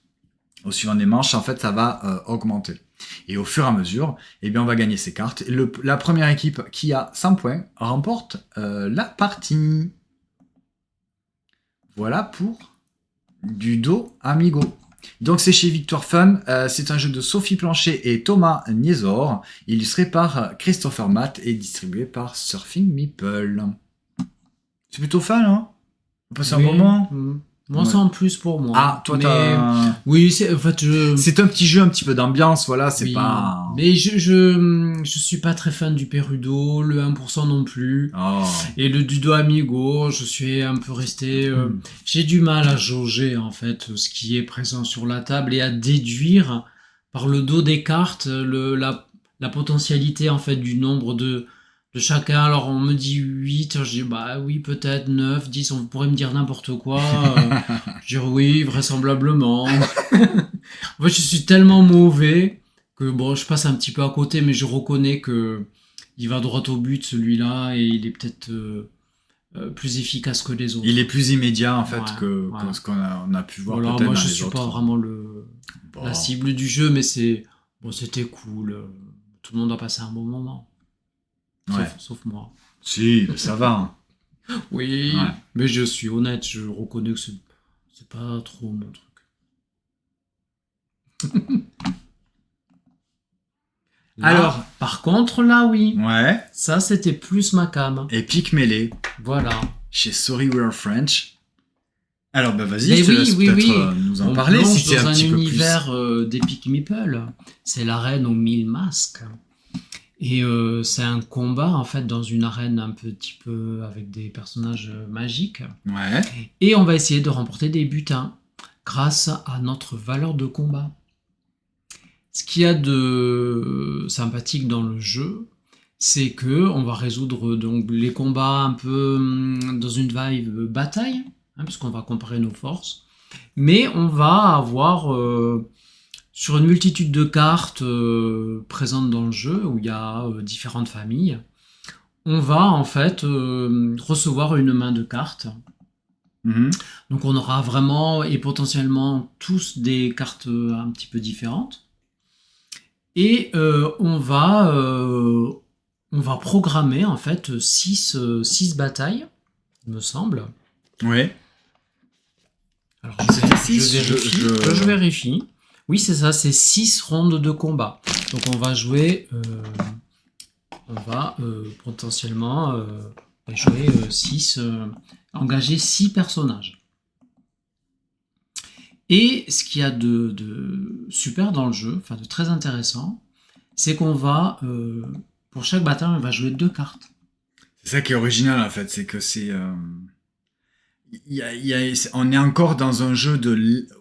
Au suivant des manches, en fait, ça va augmenter. Et au fur et à mesure, eh bien, on va gagner ces cartes. Et la première équipe qui a 100 points remporte la partie. Voilà pour Dudo Amigo. Donc c'est chez Victoire Fun, c'est un jeu de Sophie Planchet et Thomas Niesor, illustré par Christopher Matt et distribué par Surfing Meeple. C'est plutôt fun, hein? On passe un moment. Moi, c'est en plus pour moi. Ah, toi, t'as... Oui, c'est, en fait, c'est un petit jeu, un petit peu d'ambiance, voilà, c'est pas... Mais je suis pas très fan du Perudo, le 1% non plus. Oh. Et le Dudo Amigo, je suis un peu resté... j'ai du mal à jauger, en fait, ce qui est présent sur la table et à déduire par le dos des cartes la potentialité, en fait, du nombre de chacun. Alors on me dit 8, je dis oui, peut-être 9, 10, on pourrait me dire n'importe quoi. Je dis oui, vraisemblablement. En fait, je suis tellement mauvais que je passe un petit peu à côté, mais je reconnais que il va droit au but celui-là et il est peut-être plus efficace que les autres. Il est plus immédiat en fait que ce qu'on a pu voir. Voilà, peut-être moi dans je les suis autres. pas vraiment la cible du jeu, mais c'était cool. Tout le monde a passé un bon moment. Sauf moi. Si, ça va. Oui, mais je suis honnête, je reconnais que c'est pas trop mon truc. Là, alors, par contre, là, oui. Ouais. Ça, c'était plus ma cam. Epic Melee. Voilà. Chez Sorry We're French. Alors, vas-y, je te laisse peut-être nous en parler si c'est un petit peu plus. Dans un univers d'Epic Meeple, c'est l'arène aux 1000 masques. Et c'est un combat, en fait, dans une arène un petit peu avec des personnages magiques. Ouais. Et on va essayer de remporter des butins grâce à notre valeur de combat. Ce qu'il y a de sympathique dans le jeu, c'est que on va résoudre donc les combats un peu dans une vibe bataille, puisqu'on va comparer nos forces. Mais on va avoir... sur une multitude de cartes présentes dans le jeu, où il y a différentes familles, on va en fait recevoir une main de cartes. Donc on aura vraiment et potentiellement tous des cartes un petit peu différentes. Et on va programmer en fait 6 batailles, il me semble. Ouais. Alors C'était 6, je vérifie. Oui, c'est ça, c'est 6 rondes de combat. Donc on va jouer, potentiellement jouer 6, engager 6 personnages. Et ce qu'il y a de super dans le jeu, enfin de très intéressant, c'est qu'on va, pour chaque bataille, on va jouer 2 cartes. C'est ça qui est original en fait, c'est que c'est... on est encore dans un jeu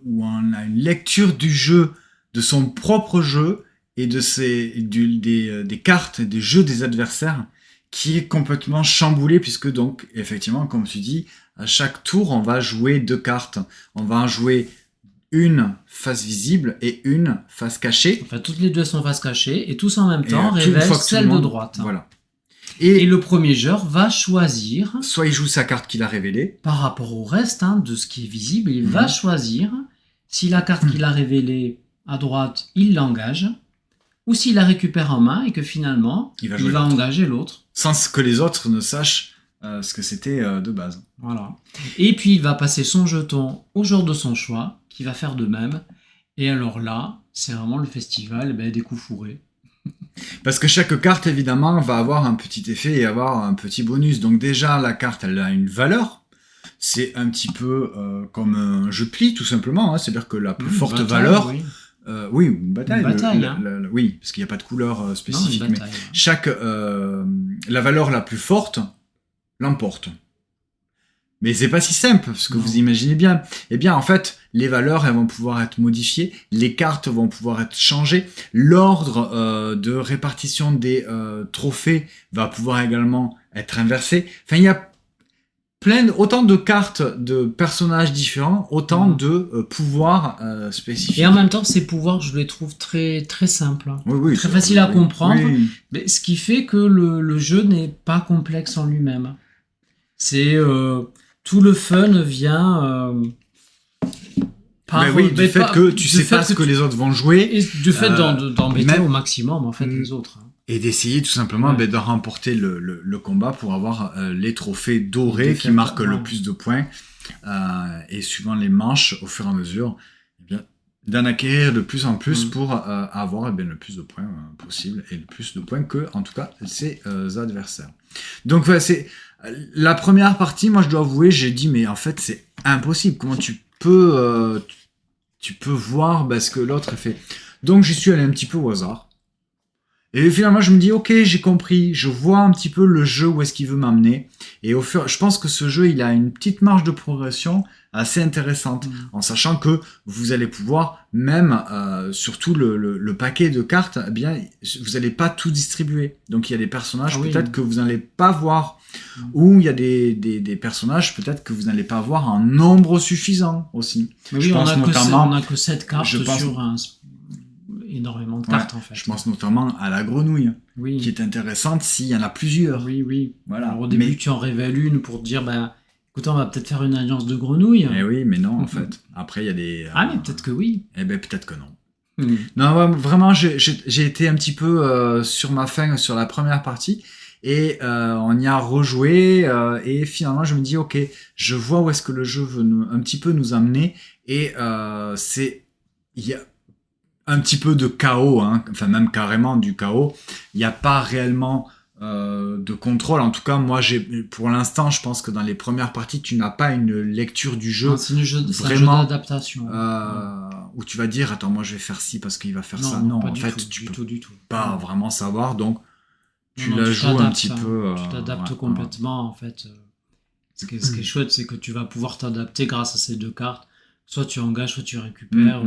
où on a une lecture du jeu, de son propre jeu, et des cartes, des jeux des adversaires, qui est complètement chamboulé, puisque donc, effectivement, comme tu dis, à chaque tour, on va jouer 2 cartes. On va en jouer une face visible et une face cachée. Enfin, toutes les 2 sont face cachée, et tous en même temps révèlent celle de droite. Voilà. Et le premier joueur va choisir... Soit il joue sa carte qu'il a révélée. Par rapport au reste de ce qui est visible, il va choisir si la carte qu'il a révélée à droite, il l'engage, ou s'il la récupère en main et que finalement, il va engager l'autre. Sans que les autres ne sachent ce que c'était de base. Voilà. Et puis il va passer son jeton au joueur de son choix, qui va faire de même. Et alors là, c'est vraiment le festival des coups fourrés. Parce que chaque carte, évidemment, va avoir un petit effet et avoir un petit bonus. Donc déjà, la carte, elle a une valeur. C'est un petit peu comme un jeu de pli, tout simplement. C'est-à-dire que la plus forte valeur... Oui. Oui, une bataille. Une bataille, oui, parce qu'il n'y a pas de couleur spécifique. Non, une bataille, mais la valeur la plus forte l'emporte. Mais c'est pas si simple, parce que vous imaginez bien. Eh bien, en fait, les valeurs, elles vont pouvoir être modifiées, les cartes vont pouvoir être changées, l'ordre de répartition des trophées va pouvoir également être inversé. Enfin, il y a autant de cartes de personnages différents, autant de pouvoirs spécifiques. Et en même temps, ces pouvoirs, je les trouve très, très simples. Oui, très faciles à comprendre. Oui. Mais ce qui fait que le jeu n'est pas complexe en lui-même. C'est... tout le fun vient... du fait que tu sais pas ce que les autres vont jouer. Et du fait d'embêter au maximum, en fait, les autres. Et d'essayer tout simplement de remporter le combat pour avoir les trophées dorés qui marquent le plus de points. Et suivant les manches, au fur et à mesure, d'en acquérir de plus en plus pour avoir le plus de points possible et le plus de points que, en tout cas, ses adversaires. Donc, c'est la première partie, moi je dois avouer, j'ai dit, mais en fait, c'est impossible. Comment tu peux voir ce que l'autre fait. Donc, j'y suis allé un petit peu au hasard. Et finalement, je me dis, ok, j'ai compris, je vois un petit peu le jeu, où est-ce qu'il veut m'amener. Et je pense que ce jeu, il a une petite marge de progression assez intéressante, en sachant que vous allez pouvoir, même, surtout le paquet de cartes, eh bien, vous n'allez pas tout distribuer. Donc, il y a des personnages, peut-être que vous n'allez pas voir, ou il y a des personnages, peut-être que vous n'allez pas voir en nombre suffisant aussi. Mais oui, on n'a que 7 cartes sur énormément de cartes en fait. Je pense notamment à la grenouille, qui est intéressante s'il y en a plusieurs. Oui. Voilà. Alors au début, tu en révèles une pour te dire, écoute, on va peut-être faire une alliance de grenouilles. Mais oui, mais non, en fait. Après, il y a des... mais peut-être que oui. Eh ben, peut-être que non. Non, vraiment, j'ai été un petit peu sur ma faim sur la première partie. Et on y a rejoué. Et finalement, je me dis, ok, je vois où est-ce que le jeu veut un petit peu nous amener. Et il y a un petit peu de chaos, enfin même carrément du chaos. Il n'y a pas réellement de contrôle. En tout cas, moi, pour l'instant, je pense que dans les premières parties, tu n'as pas une lecture du jeu. C'est un jeu d'adaptation. Où tu vas dire, attends, moi, je vais faire ci parce qu'il va faire ça. Non, en fait, tu peux pas Non. vraiment savoir. Donc, tu la joues un petit peu. Tu t'adaptes complètement, en fait. Ce qui est chouette, c'est que tu vas pouvoir t'adapter grâce à ces 2 cartes. Soit tu engages, soit tu récupères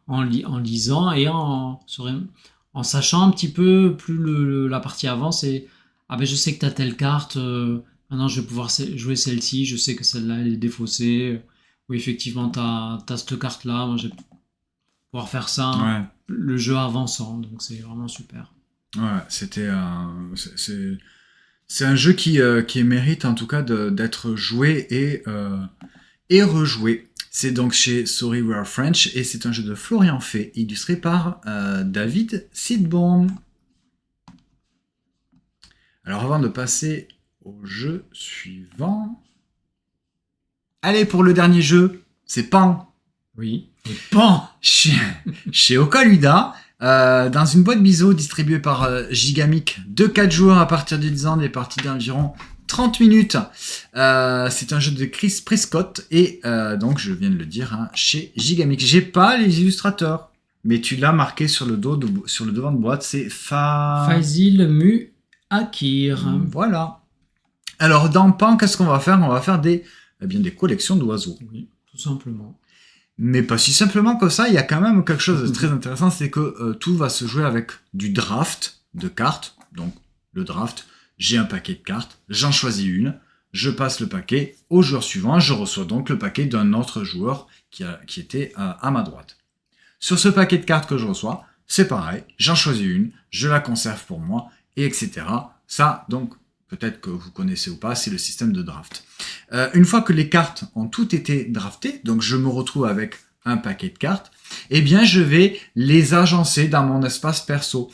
en lisant et en sachant un petit peu plus la partie avance. Et je sais que tu as telle carte, maintenant je vais pouvoir jouer celle-ci, je sais que celle-là elle est défaussée. Oui, effectivement, tu as cette carte-là, moi je vais pouvoir faire ça. Le jeu avançant, donc c'est vraiment super. Ouais, c'était c'est un jeu qui mérite en tout cas d'être joué et rejoué. C'est donc chez Sorry We Are French et c'est un jeu de Florian Fay, illustré par David Sidbourne. Alors avant de passer au jeu suivant... Allez, pour le dernier jeu, c'est Pan. Oui, et Pan Chez Okaluda, dans une boîte biseau distribuée par Gigamic, 2-4 joueurs à partir de 10 ans, des parties d'environ 30 minutes. C'est un jeu de Chris Prescott et donc je viens de le dire, hein, chez Gigamic. J'ai pas les illustrateurs, mais tu l'as marqué sur le devant de boîte, c'est Fazil Mu Akir. Voilà. Alors dans Pan, qu'est-ce qu'on va faire? On va faire des collections d'oiseaux. Oui, tout simplement. Mais pas si simplement que ça, il y a quand même quelque chose de très intéressant, c'est que tout va se jouer avec du draft de cartes. Donc le draft, j'ai un paquet de cartes, j'en choisis une, je passe le paquet au joueur suivant, je reçois donc le paquet d'un autre joueur qui était à ma droite. Sur ce paquet de cartes que je reçois, c'est pareil, j'en choisis une, je la conserve pour moi, et etc. Ça, donc, peut-être que vous connaissez ou pas, c'est le système de draft. Une fois que les cartes ont toutes été draftées, donc je me retrouve avec un paquet de cartes, eh bien je vais les agencer dans mon espace perso.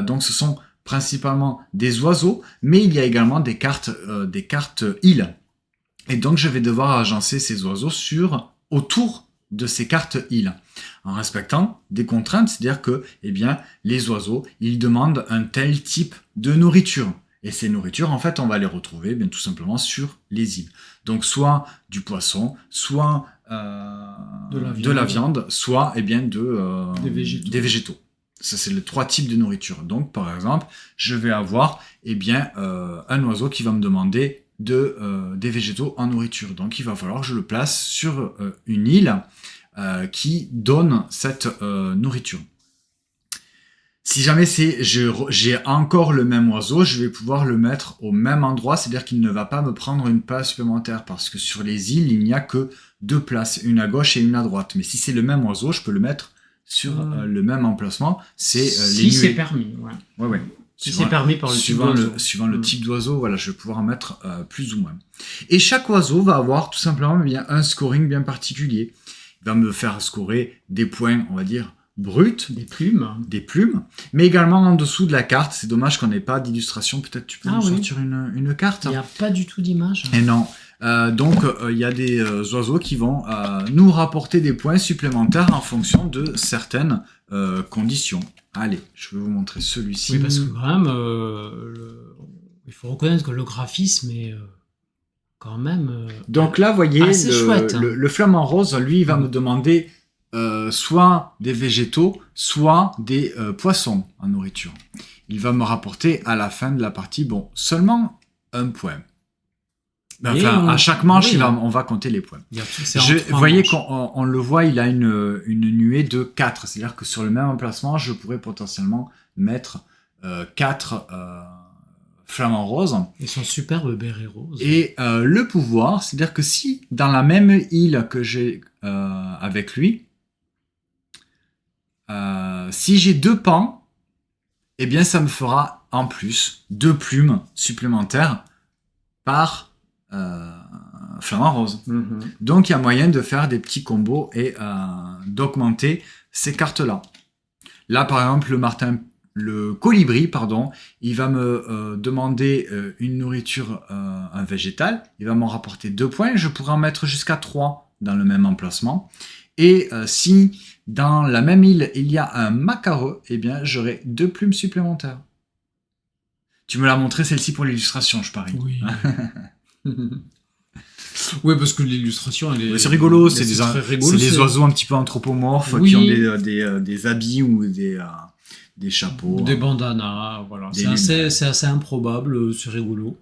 Donc ce sont principalement des oiseaux, mais il y a également des cartes îles. Et donc je vais devoir agencer ces oiseaux autour de ces cartes îles, en respectant des contraintes, c'est-à-dire que les oiseaux, ils demandent un tel type de nourriture. Et ces nourritures, en fait, on va les retrouver tout simplement sur les îles. Donc, soit du poisson, soit de la viande, soit des végétaux. Ça, c'est les 3 types de nourriture. Donc, par exemple, je vais avoir un oiseau qui va me demander des végétaux en nourriture. Donc, il va falloir que je le place sur une île qui donne cette nourriture. Si jamais j'ai encore le même oiseau, je vais pouvoir le mettre au même endroit, c'est-à-dire qu'il ne va pas me prendre une place supplémentaire, parce que sur les îles, il n'y a que 2 places, une à gauche et une à droite. Mais si c'est le même oiseau, je peux le mettre sur le même emplacement. C'est les nuées. C'est permis, ouais. Ouais. Si c'est permis par le type d'oiseau. Suivant le type d'oiseau, voilà, je vais pouvoir en mettre plus ou moins. Et chaque oiseau va avoir tout simplement un scoring bien particulier. Il va me faire scorer des points, on va dire, brutes, des plumes, mais également en dessous de la carte. C'est dommage qu'on n'ait pas d'illustration. Peut-être tu peux nous sortir une carte. Il n'y a pas du tout d'image. Et non. Donc il y a des oiseaux qui vont nous rapporter des points supplémentaires en fonction de certaines conditions. Allez, je vais vous montrer celui-ci. Oui, parce que quand même, il faut reconnaître que le graphisme est quand même donc là, vous voyez, chouette, hein. le flamant rose, lui, il va me demander soit des végétaux, soit des poissons en nourriture. Il va me rapporter à la fin de la partie, seulement 1 point. À chaque manche, on va compter les points. Vous voyez qu'on le voit, il a une nuée de 4. C'est-à-dire que sur le même emplacement, je pourrais potentiellement mettre 4 flamants roses. Et son superbe béret rose. Et le pouvoir, c'est-à-dire que si dans la même île que j'ai avec lui, si j'ai 2 pans, eh bien ça me fera en plus 2 plumes supplémentaires par flamant rose. Donc il y a moyen de faire des petits combos et d'augmenter ces cartes-là. Là par exemple le colibri, il va me demander une nourriture, un végétal, il va m'en rapporter 2 points, je pourrais en mettre jusqu'à 3 dans le même emplacement. Et si dans la même île il y a un macareux, eh bien j'aurai 2 plumes supplémentaires. Tu me l'as montré celle-ci pour l'illustration, je parie. Oui. Oui, parce que l'illustration, c'est rigolo, c'est des oiseaux un petit peu anthropomorphes qui ont des habits ou des chapeaux. Des bandanas, voilà. C'est assez improbable, c'est rigolo.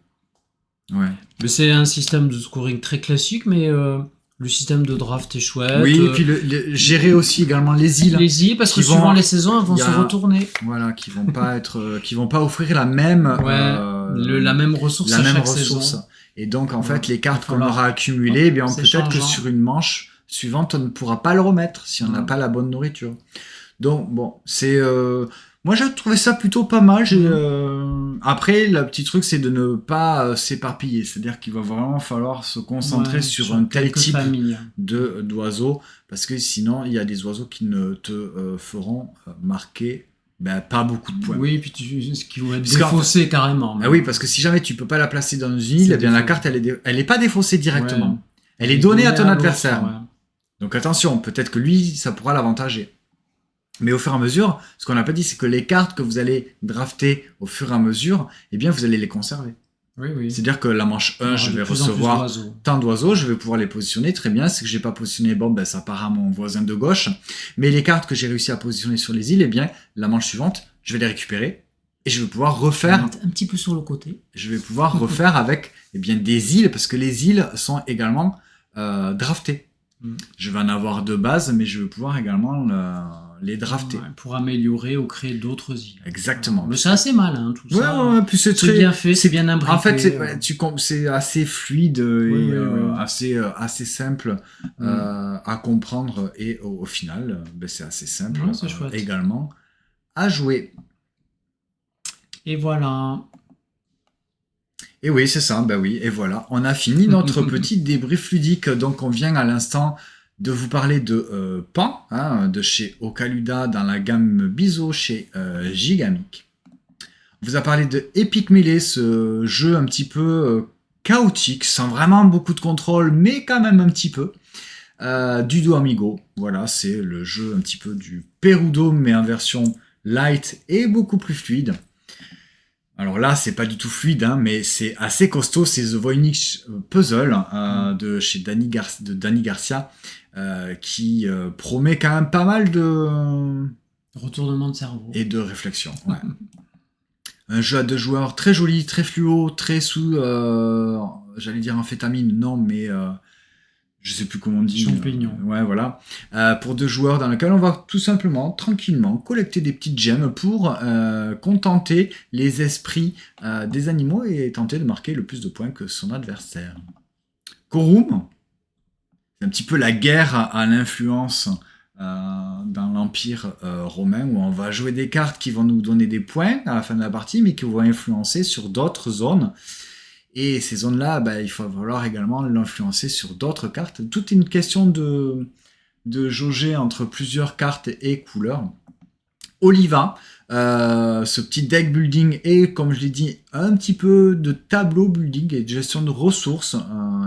Ouais. Mais c'est un système de scoring très classique, mais le système de draft est chouette. Oui, et puis gérer aussi également les îles. Les îles, parce que suivant les saisons, elles vont se retourner. Voilà, qui vont pas offrir la même la même ressource à chaque saison. Et donc en fait, les cartes qu'on aura accumulées, peut-être que sur une manche suivante, on ne pourra pas le remettre si on n'a pas la bonne nourriture. Donc bon, c'est moi Moi, j'ai trouvé ça plutôt pas mal. Après, le petit truc, c'est de ne pas s'éparpiller. C'est-à-dire qu'il va vraiment falloir se concentrer sur un tel type d'oiseaux, parce que sinon, il y a des oiseaux qui ne te feront marquer pas beaucoup de points. Oui, puis qui vont être défaussés carrément. Ah oui, parce que si jamais tu peux pas la placer dans une île, eh bien la carte, elle est pas défaussée directement. Ouais. Elle est donnée à ton adversaire. Ouais. Donc attention, peut-être que lui, ça pourra l'avantager. Mais au fur et à mesure, ce qu'on n'a pas dit, c'est que les cartes que vous allez drafter au fur et à mesure, eh bien, vous allez les conserver. Oui, oui. C'est-à-dire que la manche 1, je vais recevoir tant d'oiseaux, je vais pouvoir les positionner très bien. C'est que j'ai pas positionné, ça part à mon voisin de gauche. Mais les cartes que j'ai réussi à positionner sur les îles, eh bien, la manche suivante, je vais les récupérer et je vais pouvoir refaire un petit peu sur le côté. Je vais pouvoir refaire avec des îles, parce que les îles sont également draftées. Je vais en avoir de base, mais je vais pouvoir également les drafter. Ouais, pour améliorer ou créer d'autres îles. Exactement. Mais c'est assez malin, tout ça. Ouais, puis c'est très bien fait, c'est bien imbriqué. En fait, c'est assez fluide et assez simple à comprendre, et au final, c'est assez simple également à jouer. Et voilà. Et oui, c'est ça, et voilà. On a fini notre petit débrief ludique. Donc, on vient à l'instant de vous parler de Pan, de chez Ocaluda, dans la gamme Biseau, chez Gigamic. On vous a parlé de Epic Melee, ce jeu un petit peu chaotique, sans vraiment beaucoup de contrôle, mais quand même un petit peu. Dudo Amigo, voilà, c'est le jeu un petit peu du Perudo, mais en version light et beaucoup plus fluide. Alors là, c'est pas du tout fluide, mais c'est assez costaud. C'est The Voynich Puzzle de chez Danny Garcia, qui promet quand même pas mal de retournement de cerveau et de réflexion. Ouais. Un jeu à 2 joueurs très joli, très fluo, très sous, j'allais dire amphétamine, non, mais je sais plus comment on dit. Champignon. Ouais, voilà. Pour 2 joueurs, dans lequel on va tout simplement, tranquillement, collecter des petites gemmes pour contenter les esprits des animaux et tenter de marquer le plus de points que son adversaire. Corum, c'est un petit peu la guerre à l'influence dans l'Empire romain, où on va jouer des cartes qui vont nous donner des points à la fin de la partie, mais qui vont influencer sur d'autres zones. Et ces zones-là, il va falloir également l'influencer sur d'autres cartes. Tout est une question de jauger entre plusieurs cartes et couleurs. Oliva, ce petit deck building et, comme je l'ai dit, un petit peu de tableau building et de gestion de ressources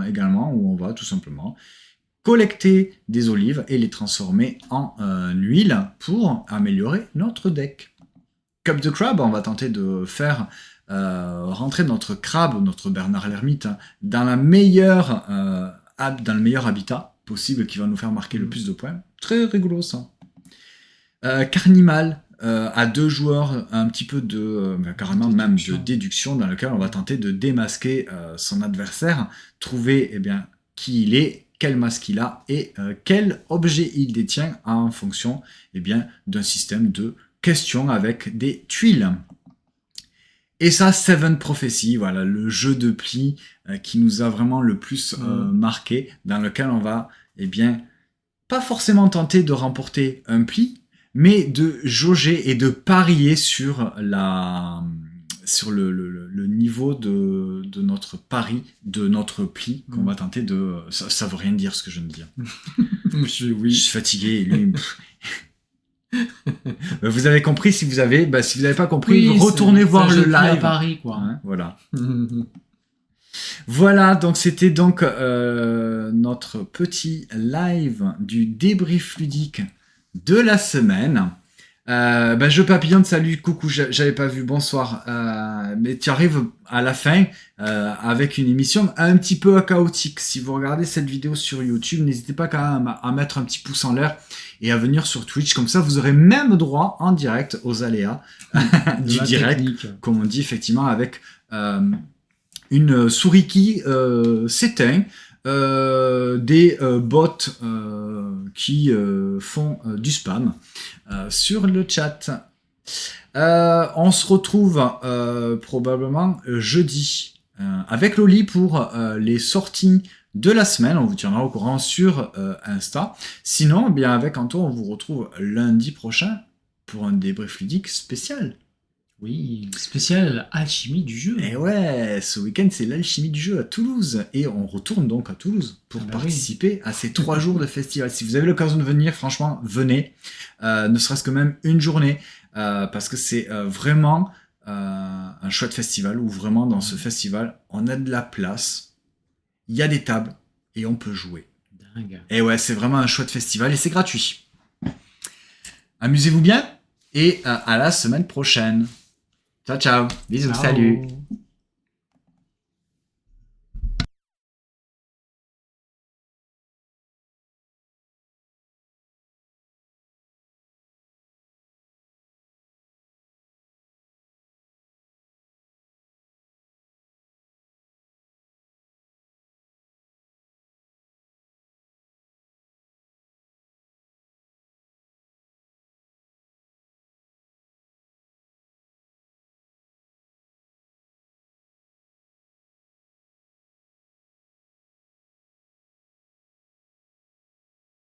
également, où on va tout simplement collecter des olives et les transformer en huile pour améliorer notre deck. Cup the Crab, on va tenter de faire rentrer notre crabe, notre Bernard l'ermite, dans le meilleur habitat possible qui va nous faire marquer le plus de points. Très rigolo ça. Carnimal, à 2 joueurs, un petit peu de carrément même de déduction, dans lequel on va tenter de démasquer son adversaire, trouver qui il est, quel masque il a et quel objet il détient en fonction d'un système de questions avec des tuiles. Et ça, Seven Prophecy, voilà, le jeu de pli qui nous a vraiment le plus marqué, dans lequel on va, pas forcément tenter de remporter un pli, mais de jauger et de parier sur le niveau de notre pari, de notre pli, qu'on va tenter de... Ça veut rien dire ce que je viens de dire. Je suis fatigué, et lui... Vous avez compris. Si vous n'avez pas compris, retournez voir le live à Paris, quoi. Voilà. Voilà, donc c'était notre petit live du débrief ludique de la semaine. Je papillonne, salut, coucou, j'avais pas vu, bonsoir. Mais tu arrives à la fin avec une émission un petit peu chaotique. Si vous regardez cette vidéo sur YouTube, n'hésitez pas quand même à mettre un petit pouce en l'air et à venir sur Twitch, comme ça vous aurez même droit en direct aux aléas du direct, comme on dit effectivement, avec une souris qui s'éteint, des bots qui font du spam sur le chat. On se retrouve probablement jeudi avec Loli pour les sorties de la semaine. On vous tiendra au courant sur Insta. Sinon, avec Anto, on vous retrouve lundi prochain pour un débrief ludique spécial. Oui, spécial alchimie du jeu. Et ouais, ce week-end, c'est l'alchimie du jeu à Toulouse. Et on retourne donc à Toulouse pour participer à ces 3 jours de festival. Si vous avez l'occasion de venir, franchement, venez. Ne serait-ce que même une journée. Parce que c'est vraiment un chouette festival où vraiment, dans ce festival, on a de la place. Il y a des tables et on peut jouer. Dingue. Et ouais, c'est vraiment un chouette festival et c'est gratuit. Amusez-vous bien et à la semaine prochaine. Ciao, ciao. Bisous, Ciao. salut.